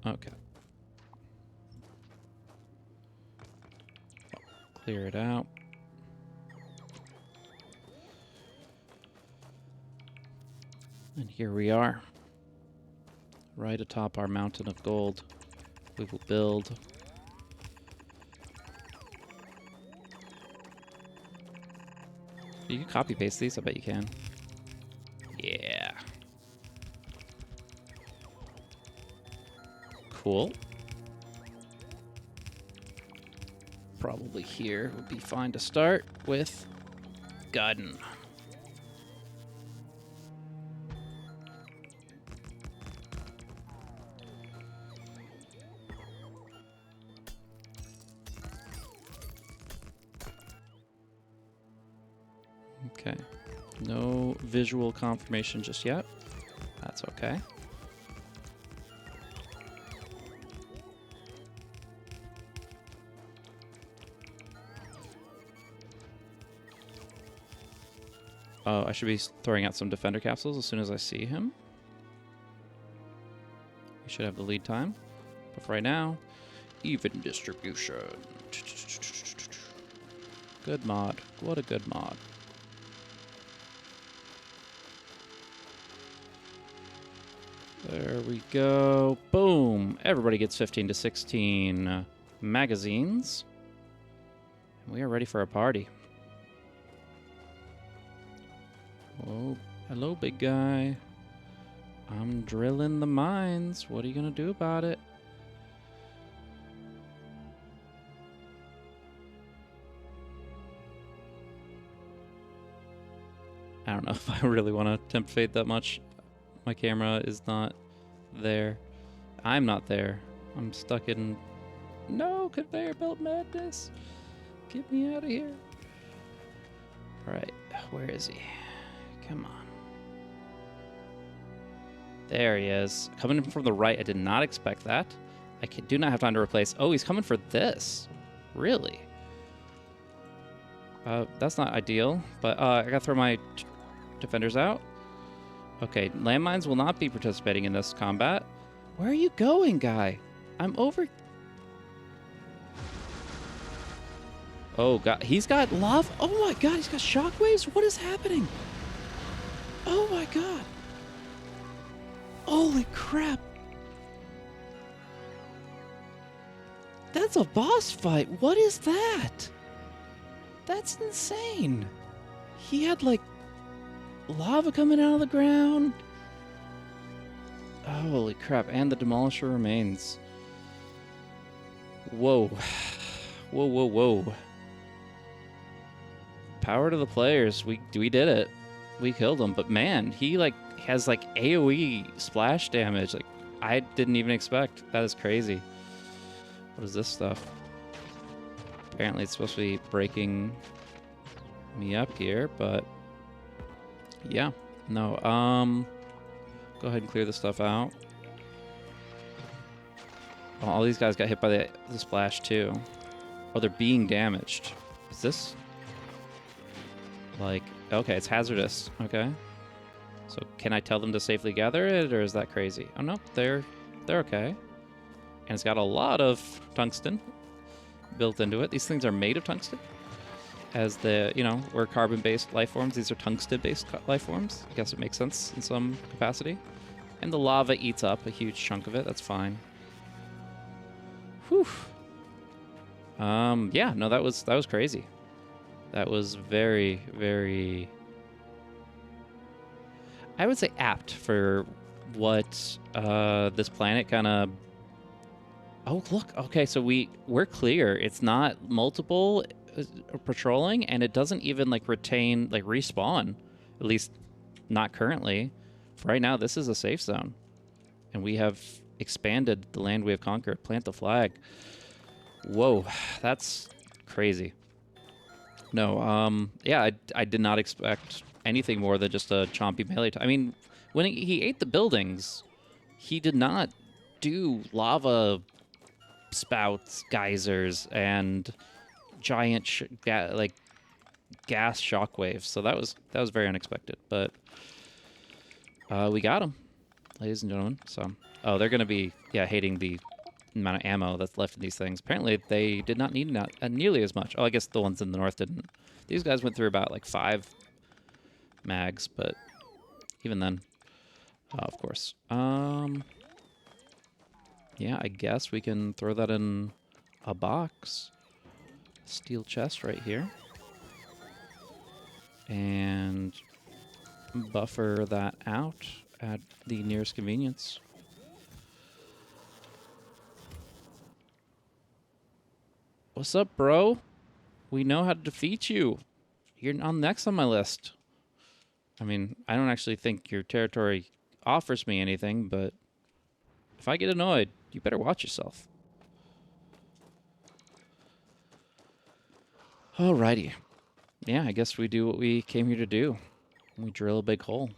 Okay. Clear it out. And here we are. Right atop our mountain of gold. We will build. You can copy paste these, I bet you can. Yeah. Cool. Probably here would be fine to start with garden. Okay. No visual confirmation just yet. That's okay. Oh, I should be throwing out some defender capsules as soon as I see him. We should have the lead time. But for right now, even distribution. Good mod. What a good mod. There we go. Boom. Everybody gets 15 to 16 magazines. We are ready for a party. Oh, hello, big guy. I'm drilling the mines. What are you going to do about it? I don't know if I really want to tempt fate that much. My camera is not there. I'm not there. I'm stuck in... No, conveyor belt madness. Get me out of here. All right, where is he? Come on. There he is. Coming in from the right. I did not expect that. I do not have time to replace... Oh, he's coming for this. Really? That's not ideal, but I gotta throw my defenders out. Okay, landmines will not be participating in this combat. Where are you going, guy? I'm over... Oh, God. He's got lava. Oh, my God. He's got shockwaves? What is happening? Oh, my God. Holy crap. That's a boss fight. What is that? That's insane. He had, like, lava coming out of the ground. Holy crap. And the Demolisher remains. Whoa. Whoa, whoa, whoa. Power to the players. We did it. We killed him. But man, he like has like AoE splash damage. Like I didn't even expect. That is crazy. What is this stuff? Apparently it's supposed to be breaking me up here, but yeah. No, go ahead and clear this stuff out. Oh, all these guys got hit by the splash too. Oh, they're being damaged. Is this like, okay, it's hazardous. Okay. So can I tell them to safely gather it, or is that crazy? Oh no, they're okay. And it's got a lot of tungsten built into it. These things are made of tungsten. As the, you know, we're carbon-based life forms. These are tungsten-based life forms. I guess it makes sense in some capacity. And the lava eats up a huge chunk of it. That's fine. Whew. Yeah, no, that was crazy. That was very, very, I would say apt for what this planet kind of... Oh, look. Okay, so we're clear. It's not multiple patrolling, and it doesn't even like retain like respawn. At least not currently. For right now, this is a safe zone. And we have expanded the land we have conquered. Plant the flag. Whoa, that's crazy. No, yeah, I did not expect anything more than just a chompy melee. I mean, when he ate the buildings, he did not do lava spouts, geysers, and giant like gas shockwaves. So that was very unexpected. But we got him, ladies and gentlemen. So they're gonna be hating the amount of ammo that's left in these things. Apparently, they did not need nearly as much. Oh, I guess the ones in the north didn't. These guys went through about like 5 mags, but even then, of course. Yeah, I guess we can throw that in a box. Steel chest right here. And buffer that out at the nearest convenience. What's up, bro? We know how to defeat you. You're on next on my list. I mean, I don't actually think your territory offers me anything, but if I get annoyed, you better watch yourself. Alrighty. Yeah, I guess we do what we came here to do. We drill a big hole.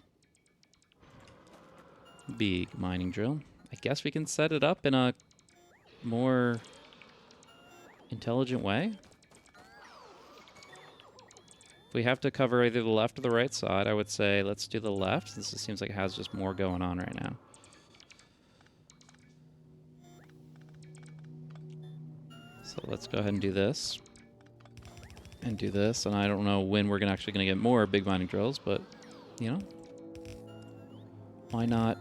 Big mining drill. I guess we can set it up in a more intelligent way. If we have to cover either the left or the right side, I would say let's do the left, since it seems like it has just more going on right now. So let's go ahead and do this. And do this, and I don't know when we're actually going to get more big mining drills, but, you know, why not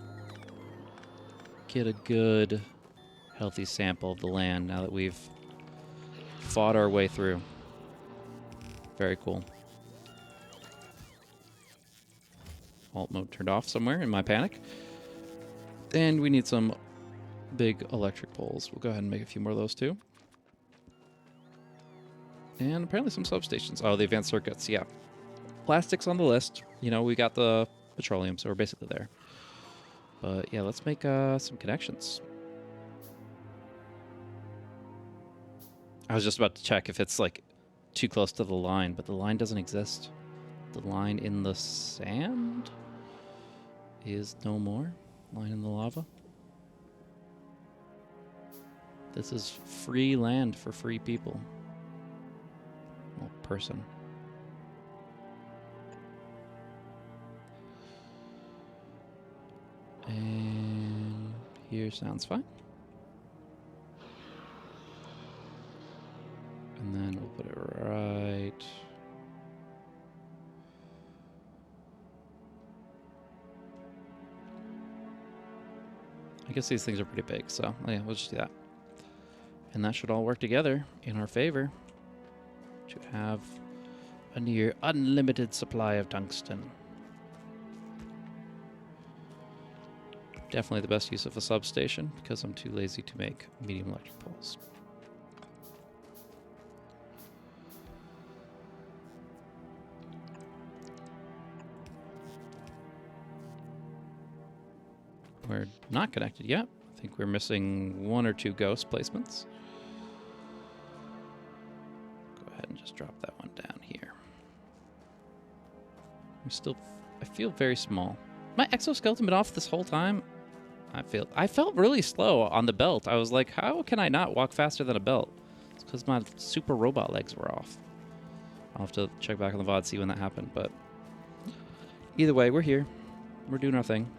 get a good, healthy sample of the land now that we've fought our way through. Very cool. Alt mode turned off somewhere in my panic. And we need some big electric poles. We'll go ahead and make a few more of those too. And apparently some substations. Oh, the advanced circuits, yeah. Plastics on the list. You know, we got the petroleum, so we're basically there. But yeah, let's make some connections. I was just about to check if it's like too close to the line, but the line doesn't exist. The line in the sand is no more. Line in the lava. This is free land for free people. Well, person. And here sounds fine. And then we'll put it right. I guess these things are pretty big, so yeah, we'll just do that. And that should all work together in our favor to have a near unlimited supply of tungsten. Definitely the best use of a substation because I'm too lazy to make medium electric poles. We're not connected yet. I think we're missing 1 or 2 ghost placements. Go ahead and just drop that one down here. I feel very small. My exoskeleton been off this whole time. I felt really slow on the belt. I was like, how can I not walk faster than a belt? It's because my super robot legs were off. I'll have to check back on the VOD, see when that happened, but either way, we're here. We're doing our thing.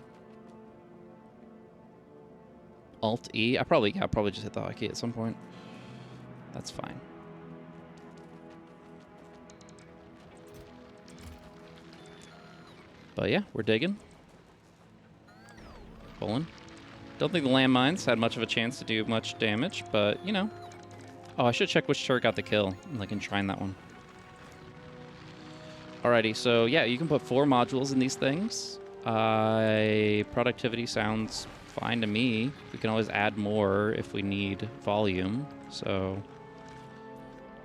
Alt-E. I'll probably just hit the hotkey at some point. That's fine. But yeah, we're digging. Pulling. Don't think the landmines had much of a chance to do much damage, but, you know. Oh, I should check which turret got the kill, and like enshrine that one. Alrighty, so yeah, you can put 4 modules in these things. Productivity sounds fine to me. We can always add more if we need volume. So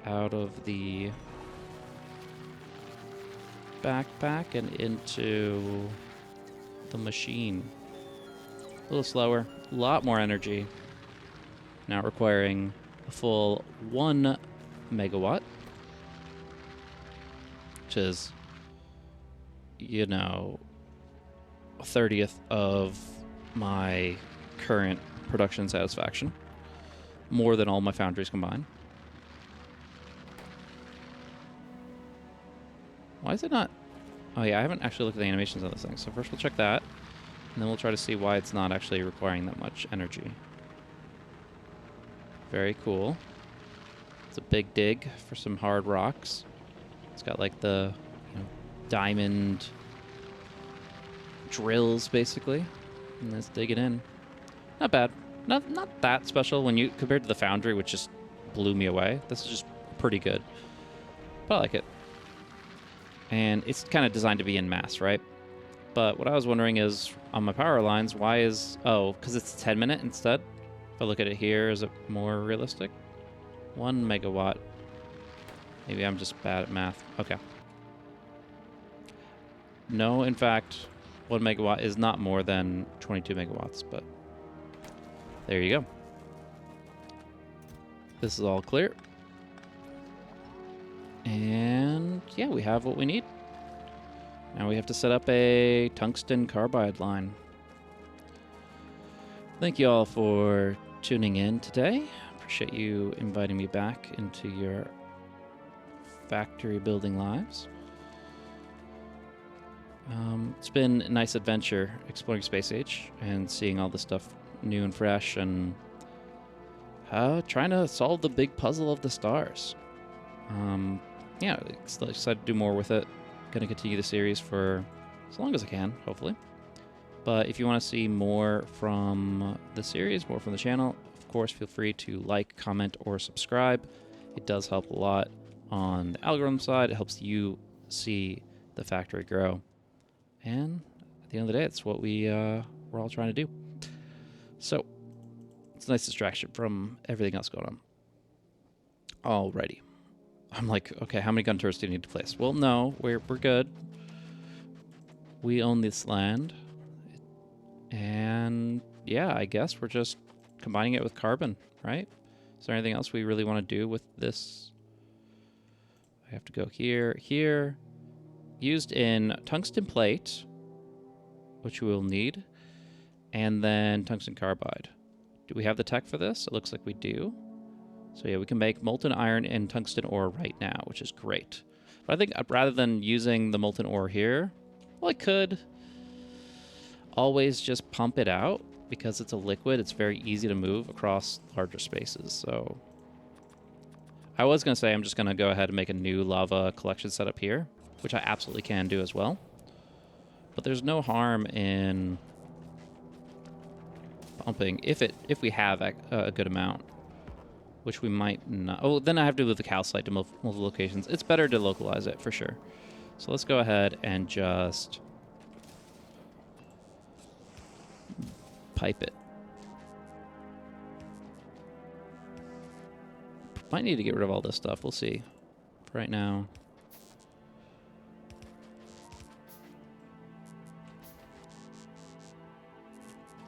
out of the backpack and into the machine. A little slower, a lot more energy. Now requiring a full 1 megawatt, which is, you know, a 30th of my current production satisfaction. More than all my foundries combined. Why is it not? Oh yeah, I haven't actually looked at the animations on this thing. So first we'll check that, and then we'll try to see why it's not actually requiring that much energy. Very cool. It's a big dig for some hard rocks. It's got like the, you know, diamond drills basically. And let's dig it in. Not bad. Not that special when you compared to the foundry, which just blew me away. This is just pretty good. But I like it. And it's kind of designed to be in mass, right? But what I was wondering is, on my power lines, why is... Oh, because it's 10 minute instead? If I look at it here, is it more realistic? 1 megawatt. Maybe I'm just bad at math. Okay. No, in fact... 1 megawatt is not more than 22 megawatts, but there you go. This is all clear. And yeah, we have what we need. Now we have to set up a tungsten carbide line. Thank you all for tuning in today. Appreciate you inviting me back into your factory building lives. It's been a nice adventure exploring Space Age and seeing all the stuff new and fresh and trying to solve the big puzzle of the stars. Yeah, excited to do more with it. Gonna continue the series for as long as I can, hopefully. But if you want to see more from the series, more from the channel, of course, feel free to like, comment, or subscribe. It does help a lot on the algorithm side. It helps you see the factory grow. And at the end of the day, it's what we're all trying to do. So it's a nice distraction from everything else going on. Alrighty. I'm like, okay, how many gun turrets do you need to place? Well, no, we're good. We own this land. And yeah, I guess we're just combining it with carbon, right? Is there anything else we really want to do with this? I have to go here, here. Used in tungsten plate, which we will need, and then tungsten carbide. Do we have the tech for this? It looks like we do. So yeah, we can make molten iron and tungsten ore right now, which is great. But I think rather than using the molten ore here, well, I could. always just pump it out because it's a liquid. It's very easy to move across larger spaces. So I was going to say I'm just going to go ahead and make a new lava collection setup here, which I absolutely can do as well. But there's no harm in pumping if we have a good amount, which we might not. Oh, then I have to move the calcite to multiple locations. It's better to localize it for sure. So let's go ahead and just pipe it. Might need to get rid of all this stuff. We'll see. For right now.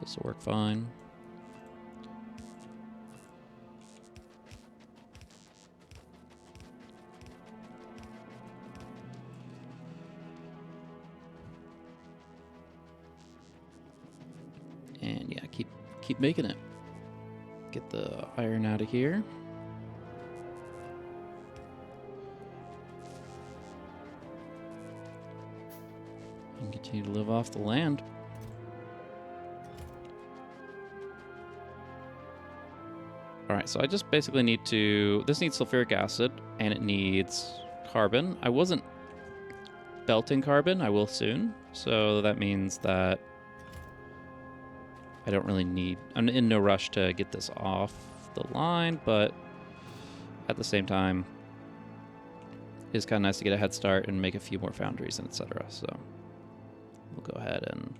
This will work fine. And yeah, keep making it. Get the iron out of here. And continue to live off the land. Alright, so I just basically need to... This needs sulfuric acid, and it needs carbon. I wasn't belting carbon. I will soon. So that means that I don't really need... I'm in no rush to get this off the line, but at the same time, it's kind of nice to get a head start and make a few more foundries and etc. So we'll go ahead and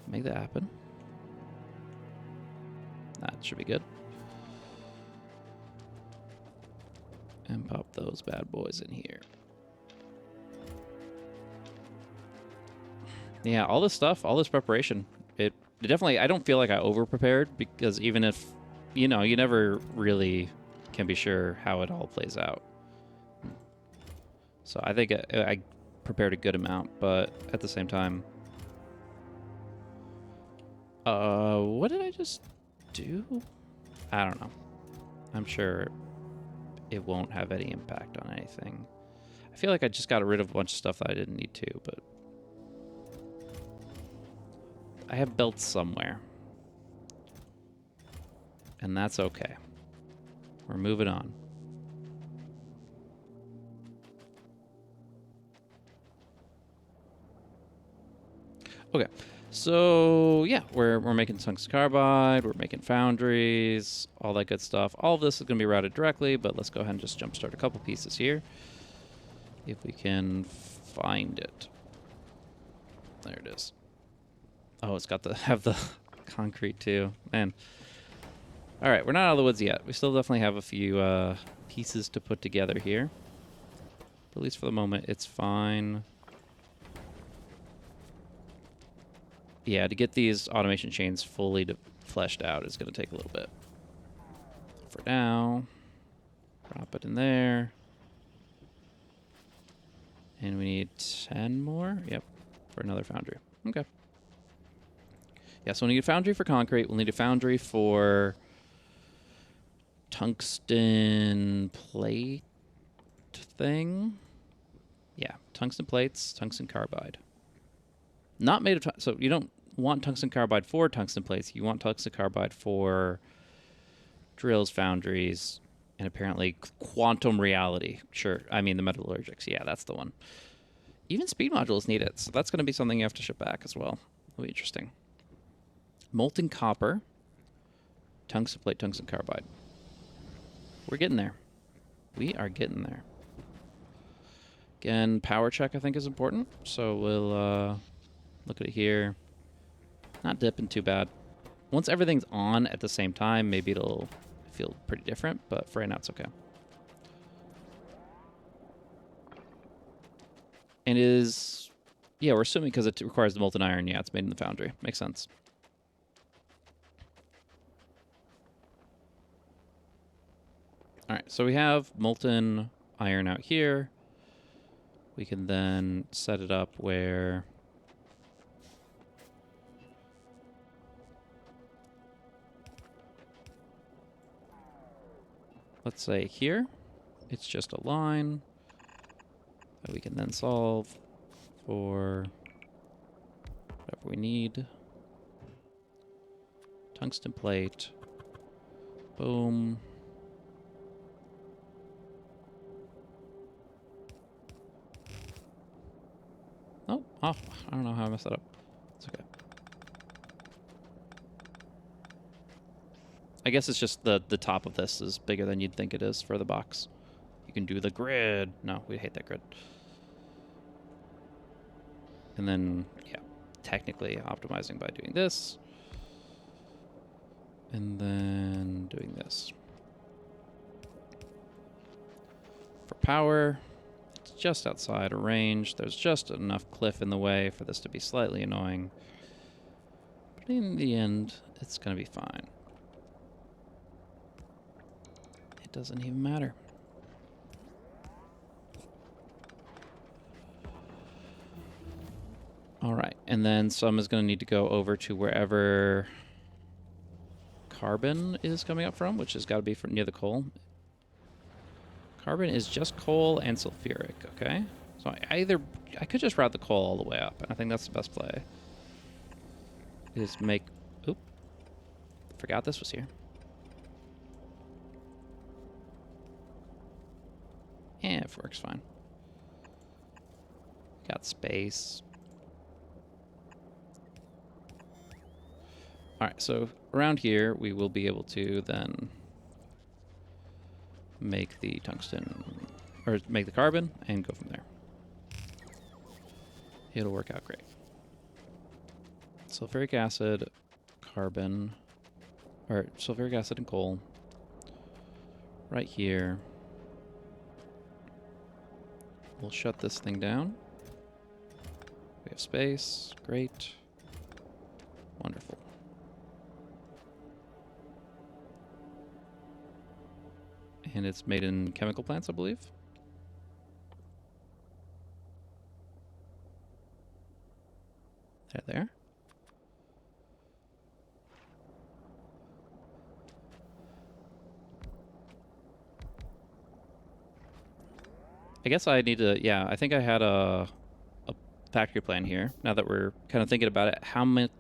make that happen. That should be good. And pop those bad boys in here. Yeah, all this stuff, all this preparation, it definitely, I don't feel like I over-prepared because even if, you know, you never really can be sure how it all plays out. So I think I prepared a good amount, but at the same time... what did I just do? I don't know. I'm sure it won't have any impact on anything. I feel like I just got rid of a bunch of stuff that I didn't need to, but I have belts somewhere. And that's okay. We're moving on. Okay. So, yeah, we're making tungsten carbide, we're making foundries, all that good stuff. All of this is going to be routed directly, but let's go ahead and just jumpstart a couple pieces here. If we can find it. There it is. Oh, it's got to have the concrete too. Man. All right, we're not out of the woods yet. We still definitely have a few pieces to put together here. But at least for the moment, it's fine. Yeah, to get these automation chains fully fleshed out is going to take a little bit. For now, drop it in there. And we need 10 more? Yep, for another foundry. Okay. Yeah, so we need a foundry for concrete. We'll need a foundry for tungsten plate thing. Yeah, tungsten plates, tungsten carbide. Not made of... So you don't want tungsten carbide for tungsten plates. You want tungsten carbide for drills, foundries, and apparently quantum reality. Sure, I mean the metallurgics. Yeah, that's the one. Even speed modules need it, so that's going to be something you have to ship back as well. It'll be interesting. Molten copper, tungsten plate, tungsten carbide. We're getting there. We are getting there. Again, power check I think is important, so we'll look at it here. Not dipping too bad. Once everything's on at the same time, maybe it'll feel pretty different, but for right now it's okay. And is... Yeah, we're assuming because it requires the molten iron. Yeah, it's made in the foundry. Makes sense. All right, so we have molten iron out here. We can then set it up where... Let's say here, it's just a line that we can then solve for whatever we need. Tungsten plate. Boom. Oh, I don't know how I messed that up. It's okay. I guess it's just the top of this is bigger than you'd think it is for the box. You can do the grid. No, we hate that grid. And then, yeah, technically optimizing by doing this. And then doing this. For power, it's just outside of range. There's just enough cliff in the way for this to be slightly annoying. But in the end, it's going to be fine. It doesn't even matter. All right, and then some is going to need to go over to wherever carbon is coming up from, which has got to be near the coal. Carbon is just coal and sulfuric, okay? So I could just route the coal all the way up, and I think that's the best play. Is make, oop, forgot this was here. Yeah, it works fine. Got space. All right, so around here, we will be able to then make the tungsten, or make the carbon, and go from there. It'll work out great. Sulfuric acid, carbon, or sulfuric acid and coal. Right here. We'll shut this thing down. We have space. Great. Wonderful. And it's made in chemical plants, I believe. There. I guess I need to, yeah, I think I had a factory plan here. Now that we're kind of thinking about it, how much,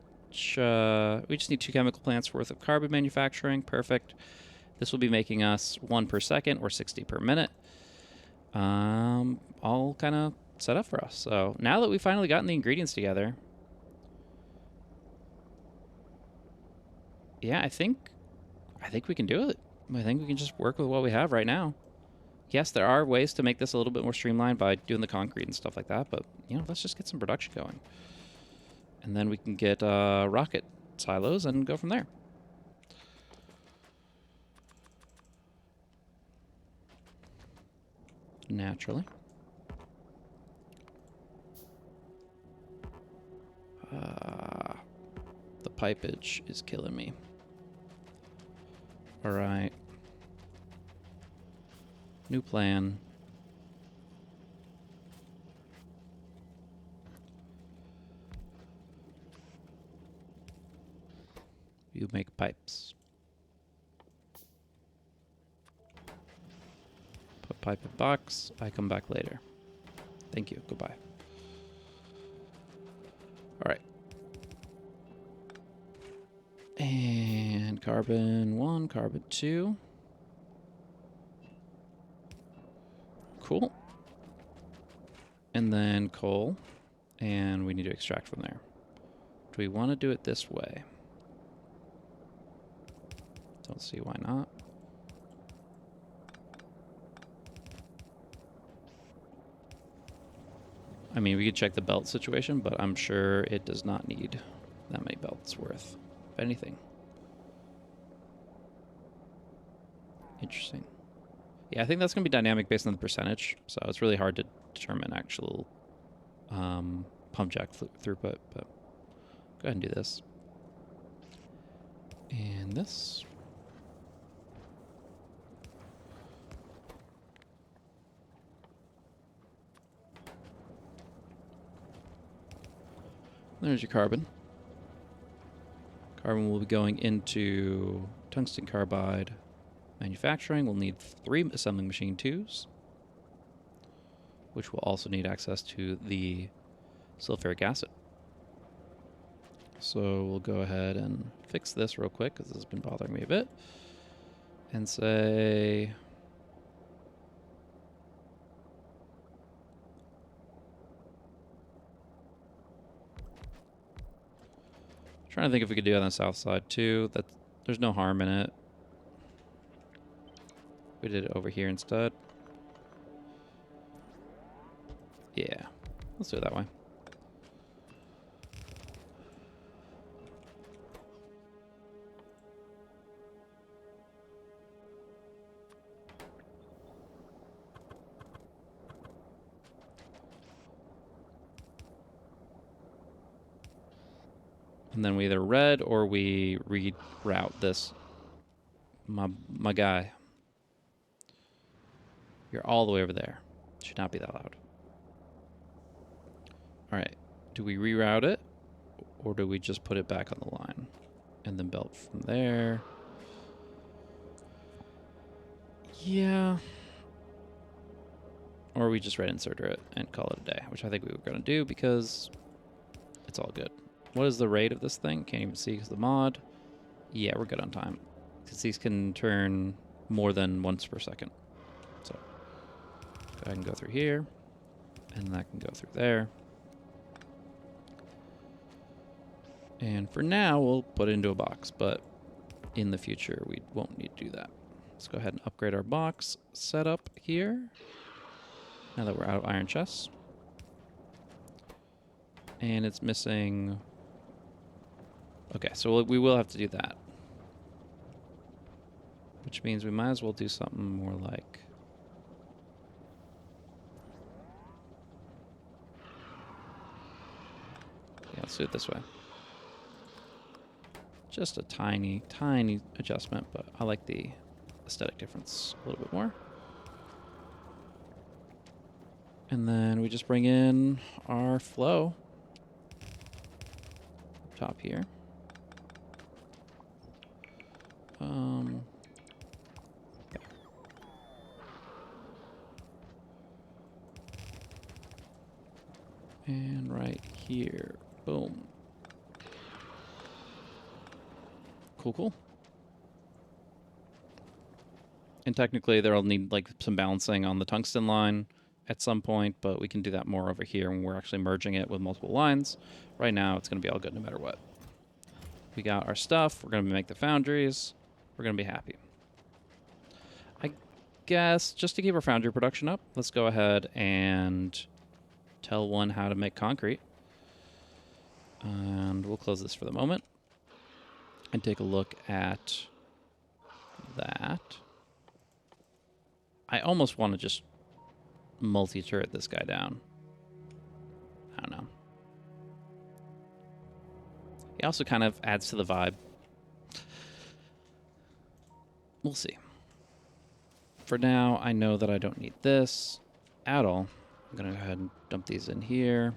we just need 2 chemical plants worth of carbon manufacturing. Perfect. This will be making us 1 per second or 60 per minute. All kind of set up for us. So now that we've finally gotten the ingredients together, yeah, I think we can do it. I think we can just work with what we have right now. Yes, there are ways to make this a little bit more streamlined by doing the concrete and stuff like that, but, you know, let's just get some production going. And then we can get rocket silos and go from there. Naturally. The pipage is killing me. All right. New plan. You make pipes. Put pipe in box. I come back later. Thank you. Goodbye. All right. And carbon 1, carbon 2. Cool. And then coal. And we need to extract from there. Do we want to do it this way? Don't see why not. I mean, we could check the belt situation, but I'm sure it does not need that many belts worth of anything. Interesting. Yeah, I think that's going to be dynamic based on the percentage, so it's really hard to determine actual pump jack throughput, but go ahead and do this. And this. There's your carbon. Carbon will be going into tungsten carbide manufacturing. We'll need 3 assembling machine 2s, which will also need access to the sulfuric acid. So we'll go ahead and fix this real quick because this has been bothering me a bit. And say... Trying to think if we could do it on the south side too. There's no harm in it. We did it over here instead. Yeah, let's do it that way. And then we either red or we reroute this. My guy. You're all the way over there. Should not be that loud. Alright. Do we reroute it? Or do we just put it back on the line? And then belt from there. Yeah. Or we just red inserter it and call it a day. Which I think we were going to do because it's all good. What is the rate of this thing? Can't even see because of the mod. Yeah, we're good on time. Because these can turn more than once per second. So, go ahead and go through here. And that can go through there. And for now, we'll put it into a box. But in the future, we won't need to do that. Let's go ahead and upgrade our box setup here. Now that we're out of iron chests. And it's missing... Okay, so we will have to do that. Which means we might as well do something more like... Yeah, let's do it this way. Just a tiny, tiny adjustment, but I like the aesthetic difference a little bit more. And then we just bring in our flow up top here. Yeah. And right here. Boom. Cool, cool. And technically there'll need like some balancing on the tungsten line at some point, but we can do that more over here when we're actually merging it with multiple lines. Right now it's going to be all good no matter what. We got our stuff. We're going to make the foundries. We're going to be happy. I guess just to keep our foundry production up, let's go ahead and tell one how to make concrete. And we'll close this for the moment and take a look at that. I almost want to just multi-turret this guy down. I don't know. He also kind of adds to the vibe. We'll see. For now, I know that I don't need this at all. I'm going to go ahead and dump these in here.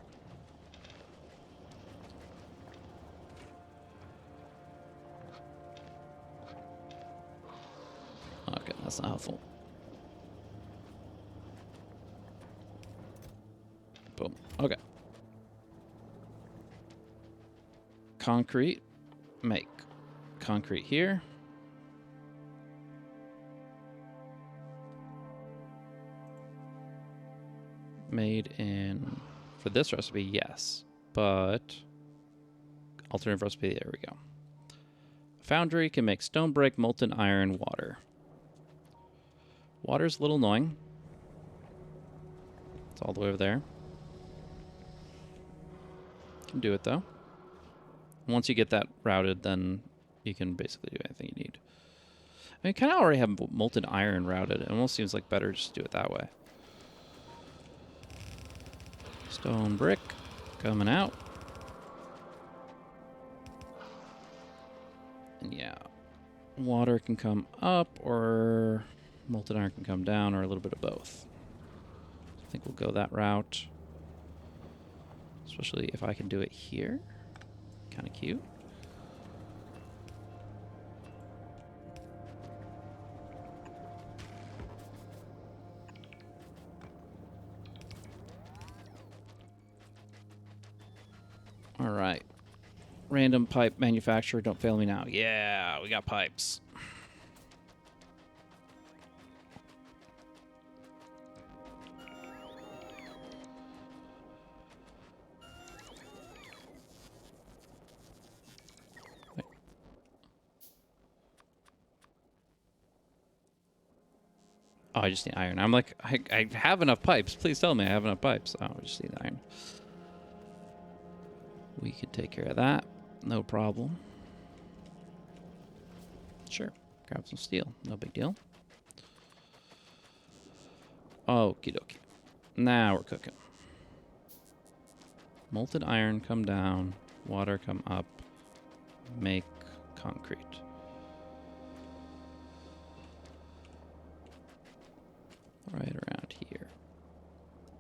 Okay, that's not helpful. Boom. Okay. Concrete. Make. Concrete here. Made in... For this recipe, yes. But... Alternative recipe, there we go. Foundry can make stone brick, molten iron, water. Water's a little annoying. It's all the way over there. Can do it, though. Once you get that routed, then you can basically do anything you need. I mean, kind of already have molten iron routed. It almost seems like better just to do it that way. Stone brick coming out. And yeah, water can come up or molten iron can come down or a little bit of both. I think we'll go that route. Especially if I can do it here. Kind of cute. All right. Random pipe manufacturer, don't fail me now. Yeah, we got pipes. Oh, I just need iron. I'm like, I have enough pipes. Please tell me I have enough pipes. Oh, I just need iron. We could take care of that. No problem. Sure. Grab some steel. No big deal. Okie dokie. Now we're cooking. Molten iron come down. Water come up. Make concrete. Right around here.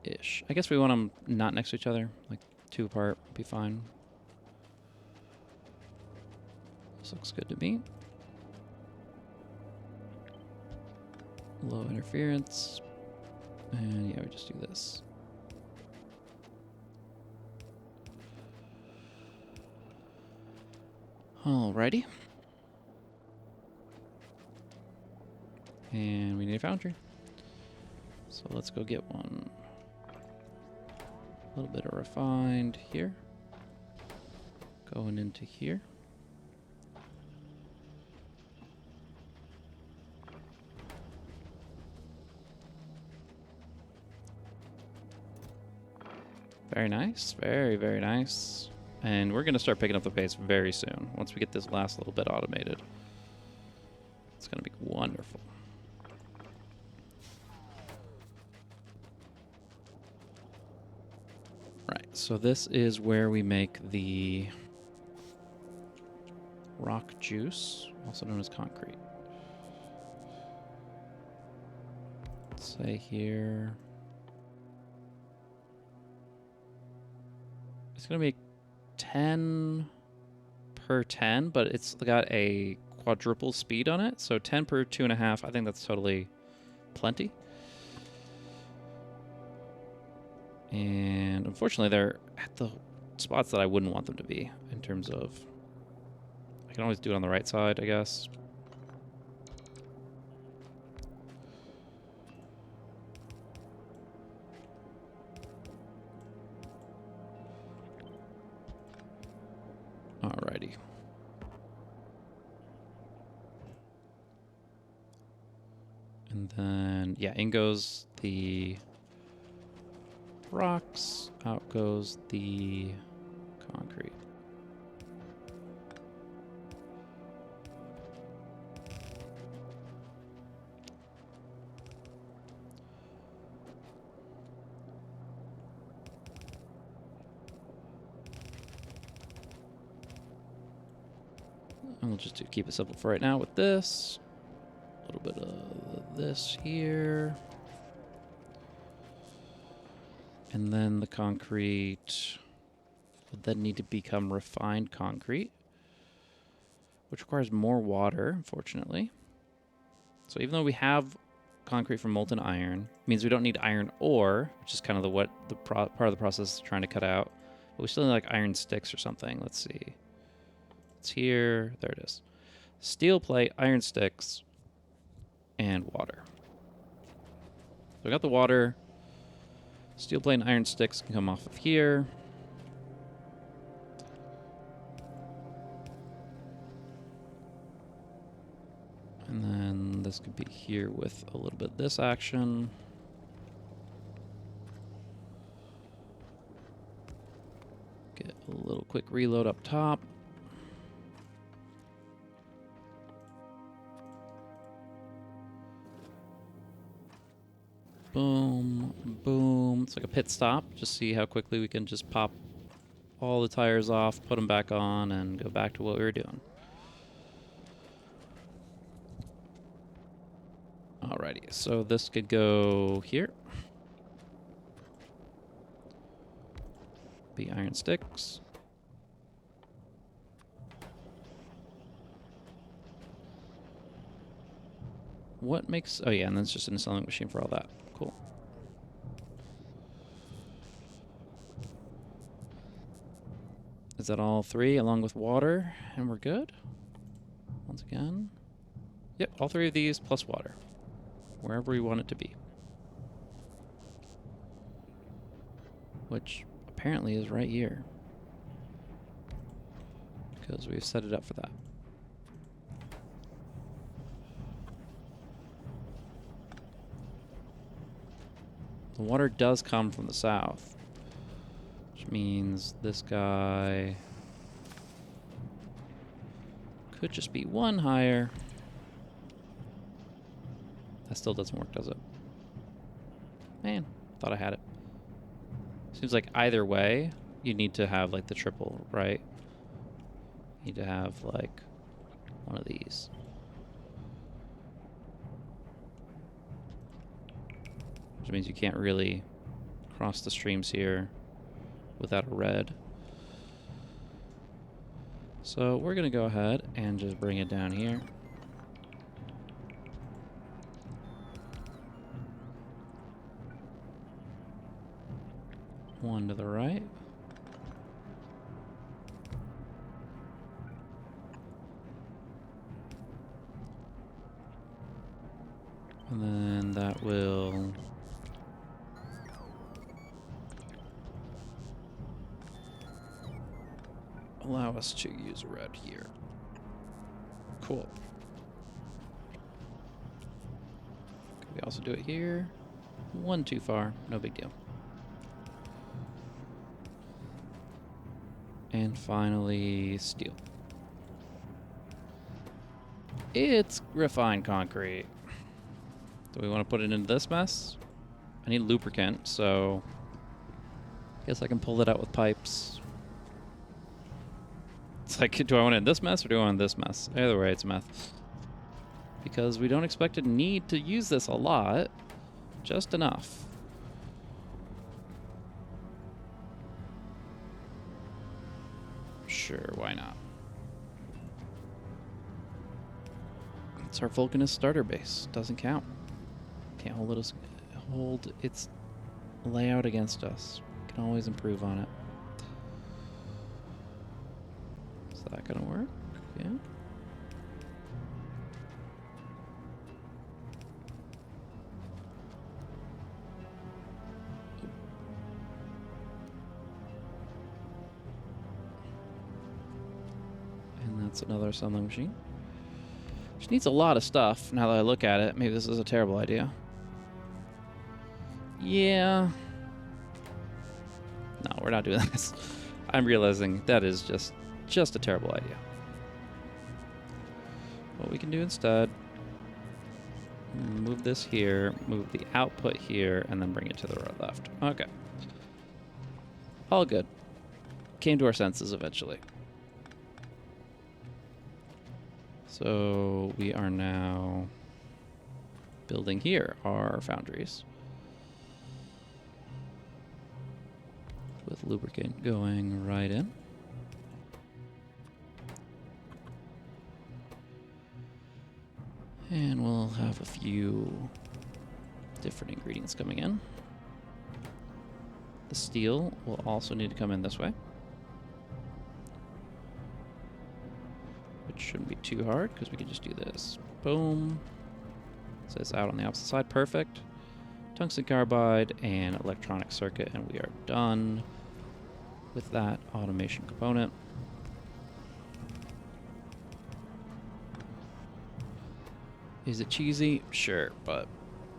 Ish. I guess we want them not next to each other. Like 2 apart would be fine. This looks good to me. Low interference. And yeah, we just do this. Alrighty. And we need a foundry. So let's go get one. A little bit of refined here. Going into here. Very nice. Very, very nice. And we're going to start picking up the pace very soon. Once we get this last little bit automated. It's going to be wonderful. Right, so this is where we make the rock juice, also known as concrete. Let's say here... It's going to be 10 per 10, but it's got a quadruple speed on it. So 10 per 2.5. I think that's totally plenty. And unfortunately, they're at the spots that I wouldn't want them to be in terms of... I can always do it on the right side, I guess. Alrighty. And then, yeah, in goes the rocks, out goes the concrete. And we'll just keep it simple for right now with this. A little bit of this here. And then the concrete would then need to become refined concrete, which requires more water, unfortunately. So even though we have concrete from molten iron, it means we don't need iron ore, which is kind of part of the process is trying to cut out. But we still need like iron sticks or something. Let's see. It's here. There it is. Steel plate, iron sticks, and water. So we got the water. Steel plate and iron sticks can come off of here. And then this could be here with a little bit of this action. Get a little quick reload up top. Boom, boom. It's like a pit stop. Just see how quickly we can just pop all the tires off, put them back on, and go back to what we were doing. Alrighty, so this could go here. Be iron sticks. What makes... Oh yeah, and then it's just an assembling machine for all that. Cool. Is that all 3 along with water? And we're good? Once again. Yep, all 3 of these plus water. Wherever we want it to be. Which apparently is right here. Because we've set it up for that. The water does come from the south. Which means this guy could just be 1 higher. That still doesn't work, does it? Man, thought I had it. Seems like either way, you need to have like the triple, right? You need to have like one of these. Which means you can't really cross the streams here without a red. So we're going to go ahead and just bring it down here. One to the right. And then that will allow us to use a red here. Cool. Could we also do it here? 1 too far, no big deal. And finally, steel. It's refined concrete. Do we want to put it into this mess? I need lubricant, so I guess I can pull it out with pipes. It's like, do I want it in this mess or do I want it in this mess? Either way, it's meth. Because we don't expect to need to use this a lot, just enough. Sure, why not? It's our Vulcanus starter base. Doesn't count. Can't hold its layout against us. Can always improve on it. Is that gonna work? Yeah. That's another assembling machine. Which needs a lot of stuff, now that I look at it. Maybe this is a terrible idea. Yeah. No, we're not doing this. I'm realizing that is just a terrible idea. What we can do instead, move this here, move the output here, and then bring it to the road left. Okay. All good. Came to our senses eventually. So we are now building here our foundries with lubricant going right in. And we'll have a few different ingredients coming in. The steel will also need to come in this way. Which shouldn't be too hard because we can just do this. Boom. So it's out on the opposite side. Perfect. Tungsten carbide and electronic circuit, and we are done with that automation component. Is it cheesy? Sure, but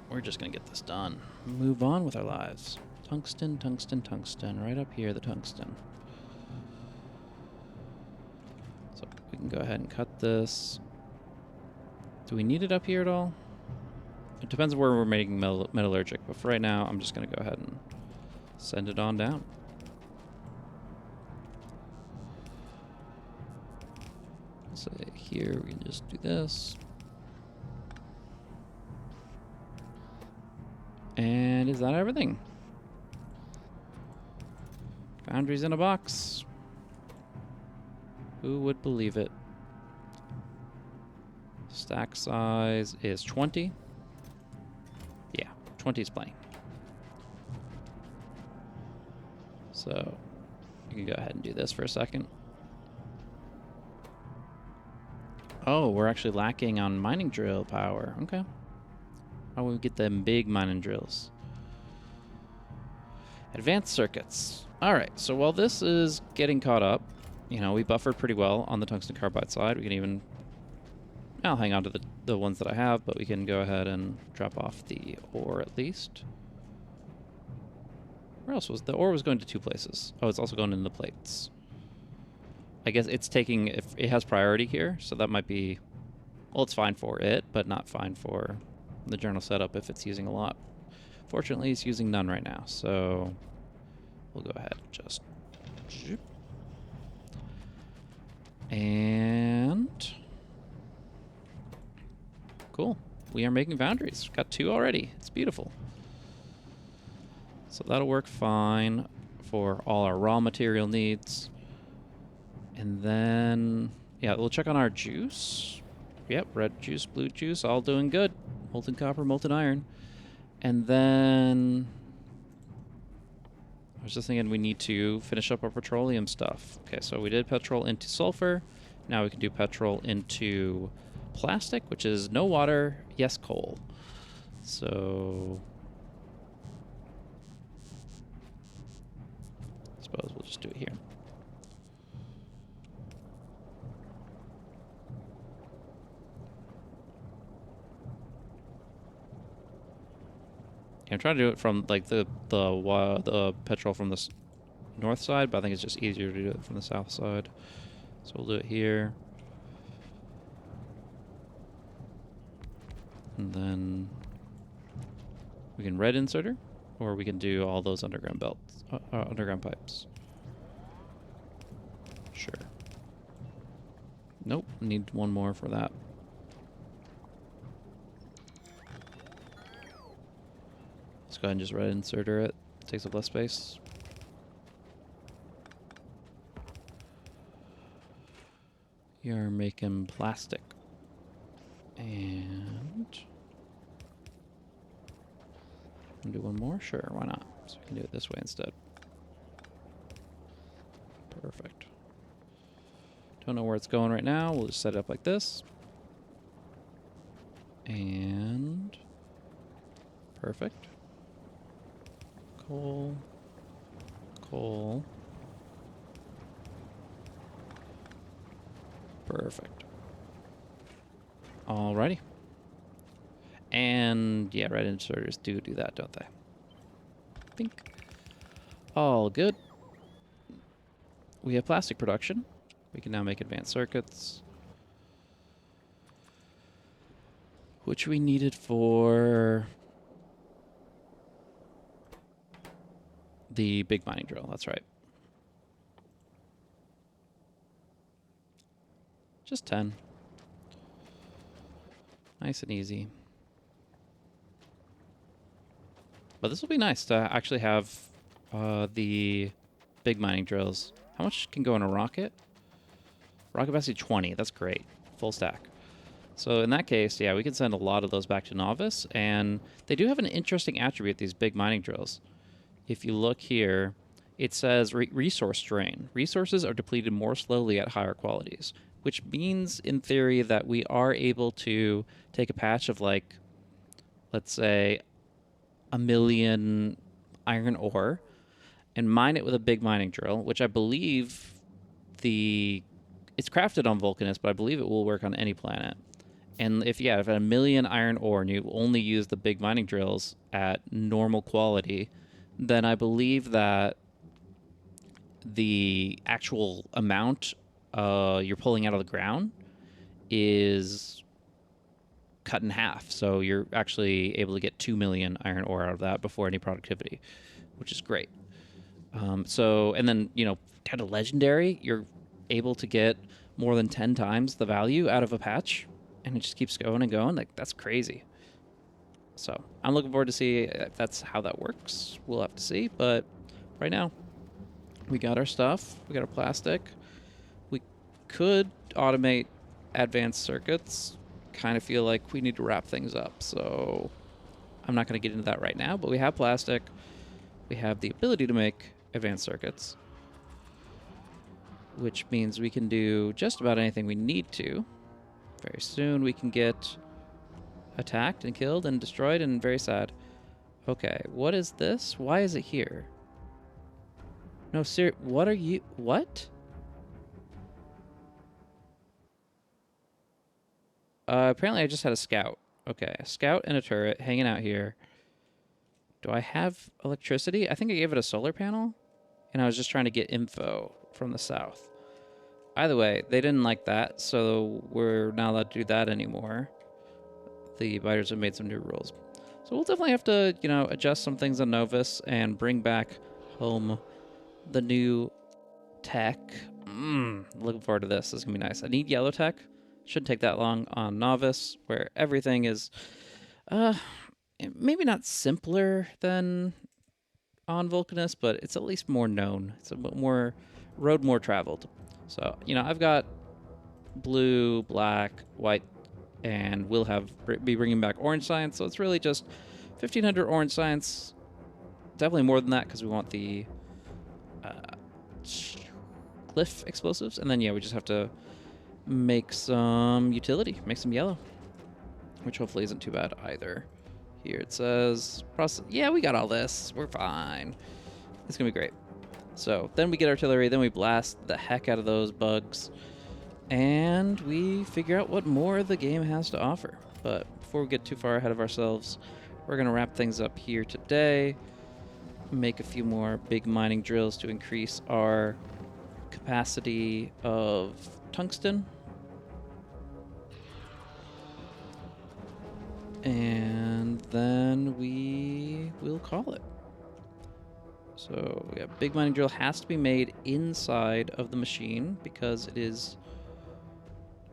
we're just going to get this done. Move on with our lives. Tungsten, tungsten, tungsten. Right up here, the tungsten. So we can go ahead and cut this. Do we need it up here at all? It depends on where we're making metallurgic, but for right now, I'm just going to go ahead and send it on down. So here, we can just do this. And is that everything? Foundries in a box. Who would believe it? Stack size is 20. Yeah, 20 is plenty. So We can go ahead and do this for a second. Oh, we're actually lacking on mining drill power. Okay. How do we get them big mining drills? Advanced circuits. All right, so while this is getting caught up, you know, we buffered pretty well on the tungsten carbide side. We can even... I'll hang on to the ones that I have, but we can go ahead and drop off the ore at least. Where else was... The ore was going to 2 places. Oh, it's also going in the plates. I guess it's taking... If it has priority here, so that might be... Well, it's fine for it, but not fine for the journal setup if it's using a lot. Fortunately, it's using none right now, so we'll go ahead and just... And... Cool. We are making foundries. We've got 2 already. It's beautiful. So that'll work fine for all our raw material needs. And then... Yeah, we'll check on our juice. Yep, red juice, blue juice, all doing good. Molten copper, molten iron. And then... I was just thinking we need to finish up our petroleum stuff. Okay, so we did petrol into sulfur. Now we can do petrol into plastic, which is no water, yes coal. So... I suppose we'll just do it here. I'm trying to do it from like the petrol from the north side, but I think it's just easier to do it from the south side. So we'll do it here. And then we can red inserter, or we can do all those underground belts, underground pipes. Sure. Nope, need one more for that. Let's go ahead and just red inserter it. Takes up less space. You're making plastic. And... do one more? Sure, why not? So we can do it this way instead. Perfect. Don't know where it's going right now. We'll just set it up like this. And... perfect. Coal. Coal. Perfect. Alrighty. And yeah, red inserters do that, don't they? Pink. All good. We have plastic production. We can now make advanced circuits, which we needed for the big mining drill. That's right. Just 10. Nice and easy. But this will be nice to actually have the big mining drills. How much can go in a rocket? Rocket capacity 20. That's great. Full stack. So in that case, yeah, we can send a lot of those back to Novice. And they do have an interesting attribute, these big mining drills. If you look here, it says resource drain. Resources are depleted more slowly at higher qualities, which means, in theory, that we are able to take a patch of, like, let's say, 1 million iron ore and mine it with a big mining drill, which I believe it's crafted on Vulcanus, but I believe it will work on any planet. And if 1 million iron ore and you only use the big mining drills at normal quality, then I believe that the actual amount you're pulling out of the ground is cut in half. So you're actually able to get 2 million iron ore out of that before any productivity, which is great. And then, down to legendary, you're able to get more than 10 times the value out of a patch, and it just keeps going and going. Like, that's crazy. So I'm looking forward to see if that's how that works. We'll have to see, but right now we got our stuff. We got our plastic. We could automate advanced circuits. Kind of feel like we need to wrap things up, so I'm not going to get into that right now, but we have plastic. We have the ability to make advanced circuits. which means we can do just about anything we need to. Very soon we can get attacked and killed and destroyed and very sad. Okay, what is this? Why is it here? No, sir, what are you? What? Apparently I just had a scout. Okay, a scout and a turret hanging out here. Do I have electricity? I think I gave it a solar panel, and I was just trying to get info from the south. Either way, they didn't like that, so we're not allowed to do that anymore. The biters have made some new rules. So we'll definitely have to, you know, adjust some things on Novus and bring back home the new tech. Looking forward to this. This is going to be nice. I need yellow tech. Shouldn't take that long on Novice, where everything is maybe not simpler than on Vulcanus, but it's at least more known. It's a more road more traveled. So, you know, I've got blue, black, white, and we'll be bringing back orange science. So it's really just 1,500 orange science. Definitely more than that because we want the cliff explosives. And then, yeah, we just have to make some utility, make some yellow, which hopefully isn't too bad either. Here it says, process. Yeah, we got all this. We're fine. It's going to be great. So then we get artillery, then we blast the heck out of those bugs, and we figure out what more the game has to offer. But before we get too far ahead of ourselves, we're going to wrap things up here today, make a few more big mining drills to increase our capacity of tungsten. And then we will call it. So yeah, big mining drill has to be made inside of the machine because it is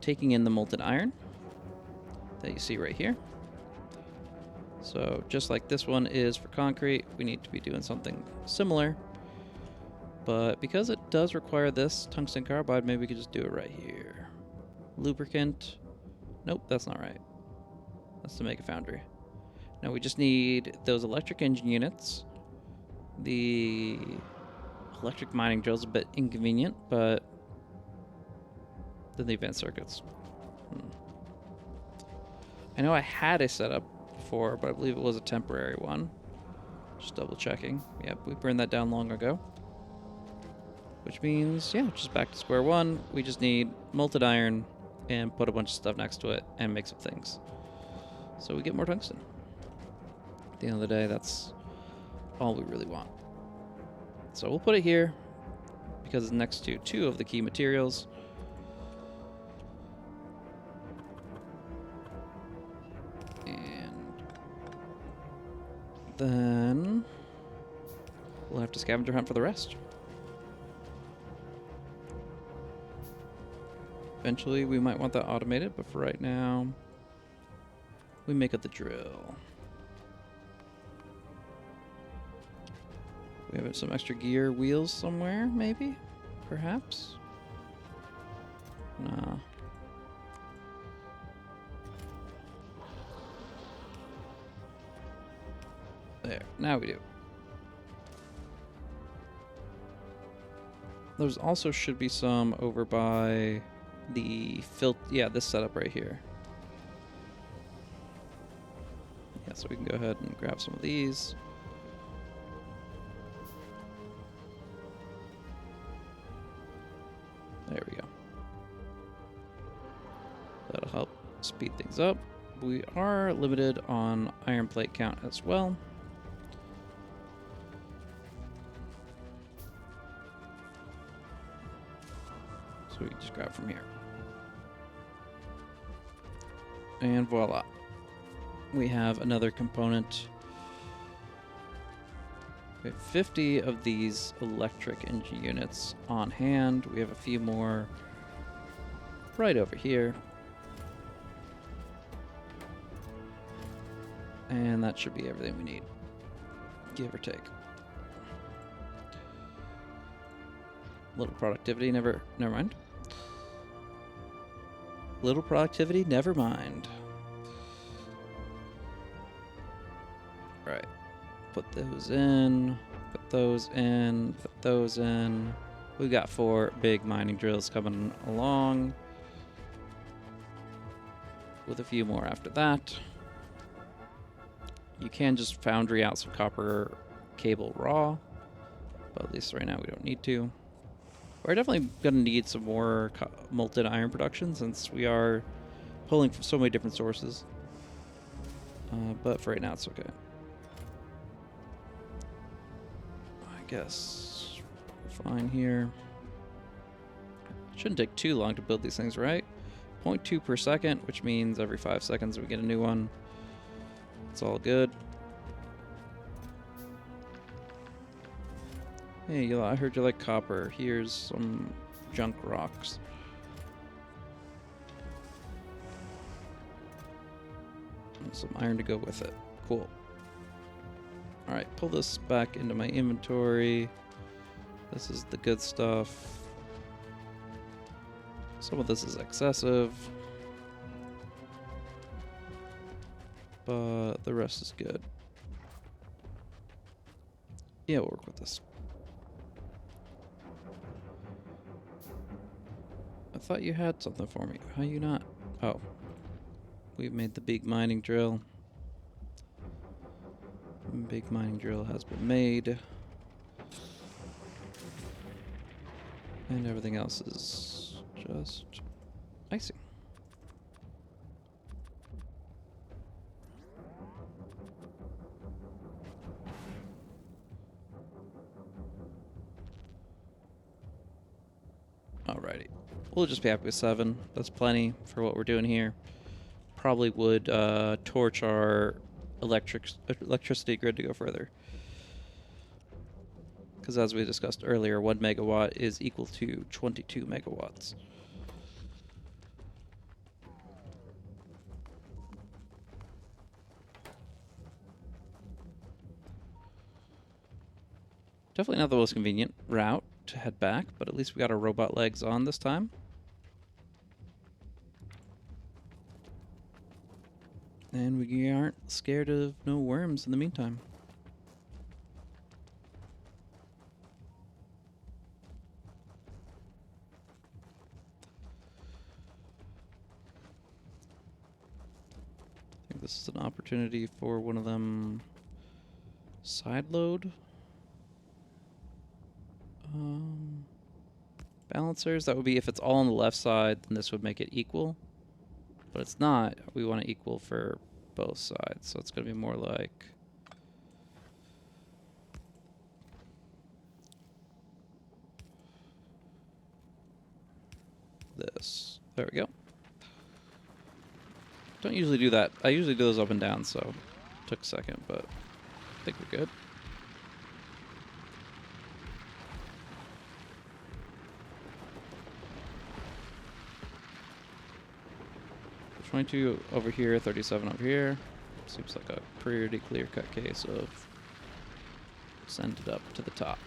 taking in the molten iron that you see right here. So just like this one is for concrete, we need to be doing something similar. But because it does require this tungsten carbide, maybe we could just do it right here. Lubricant. Nope, that's not right. That's to make a foundry. Now we just need those electric engine units. The electric mining drill is a bit inconvenient, but then the advanced circuits. I know I had a setup before, but I believe it was a temporary one. Just double checking. Yep, we burned that down long ago. Which means, yeah, just back to square one. We just need molten iron and put a bunch of stuff next to it and make some things. So we get more tungsten. At the end of the day, that's all we really want. So we'll put it here because it's next to two of the key materials. And then we'll have to scavenger hunt for the rest. Eventually we might want that automated, but for right now, we make up the drill. We have some extra gear wheels somewhere, maybe? Perhaps? No. There, now we do. There's also should be some over by the yeah, this setup right here. Yeah, so we can go ahead and grab some of these. There we go. That'll help speed things up. We are limited on iron plate count as well. So we can just grab from here. And voila. We have another component. We have 50 of these electric engine units on hand. We have a few more right over here. And that should be everything we need, give or take. Little productivity, never mind. Little productivity, never mind. Right. Put those in, put those in, put those in. We've got 4 big mining drills coming along, with a few more after that. You can just foundry out some copper cable raw, but at least right now we don't need to. We're definitely going to need some more molten iron production since we are pulling from so many different sources. But for right now, it's okay. I guess we're fine here. Shouldn't take too long to build these things, right? 0.2 per second, which means every 5 seconds we get a new one. It's all good. Hey, I heard you like copper. Here's some junk rocks. And some iron to go with it. Cool. Alright, pull this back into my inventory. This is the good stuff. Some of this is excessive, but the rest is good. Yeah, we'll work with this. I thought you had something for me. How you not? Oh. We've made the big mining drill. Big mining drill has been made. And everything else is just icing. Alrighty. We'll just be happy with 7. That's plenty for what we're doing here. Probably would torch our electricity grid to go further. Because as we discussed earlier, 1 megawatt is equal to 22 megawatts. Definitely not the most convenient route to head back, but at least we got our robot legs on this time. And we aren't scared of no worms in the meantime. I think this is an opportunity for one of them side load balancers. That would be if it's all on the left side, then this would make it equal. But it's not. We want it equal for both sides. So it's going to be more like this. There we go. Don't usually do that. I usually do those up and down, so it took a second, but I think we're good. So 22 over here, 37 over here. Seems like a pretty clear-cut case of send it up to the top.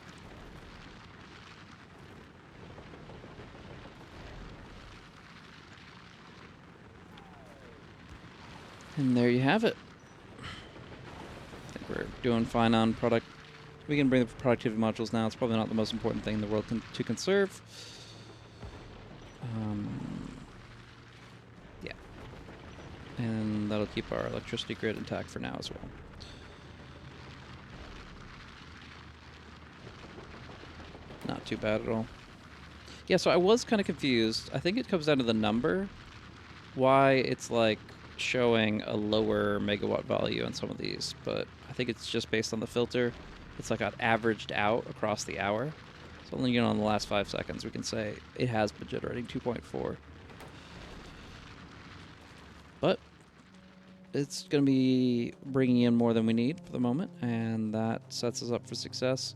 And there you have it. I think we're doing fine on product. We can bring the productivity modules now. It's probably not the most important thing in the world to conserve. Yeah. And that'll keep our electricity grid intact for now as well. Not too bad at all. Yeah, so I was kind of confused. I think it comes down to the number. Why it's like showing a lower megawatt value on some of these, but I think it's just based on the filter. It's like got averaged out across the hour. So only, in the last 5 seconds we can say it has been generating 2.4. But it's going to be bringing in more than we need for the moment, and that sets us up for success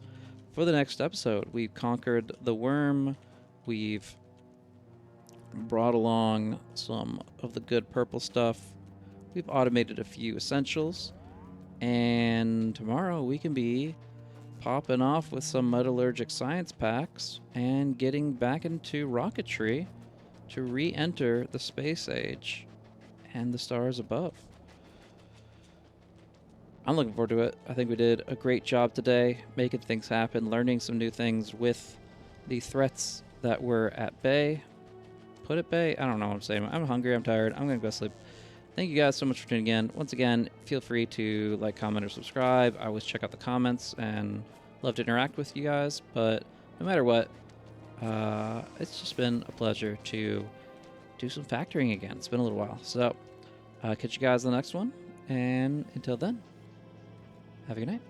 for the next episode. We've conquered the worm. We've brought along some of the good purple stuff. We've automated a few essentials. And tomorrow we can be popping off with some metallurgic science packs and getting back into rocketry to re-enter the space age and the stars above. I'm looking forward to it. I think we did a great job today, making things happen, learning some new things with the threats that were at bay. Put at bay? I don't know what I'm saying. I'm hungry. I'm tired. I'm going to go sleep. Thank you guys so much for tuning in. Once again, feel free to like, comment, or subscribe. I always check out the comments and love to interact with you guys. But no matter what, it's just been a pleasure to do some factoring again. It's been a little while. So catch you guys in the next one. And until then, have a good night.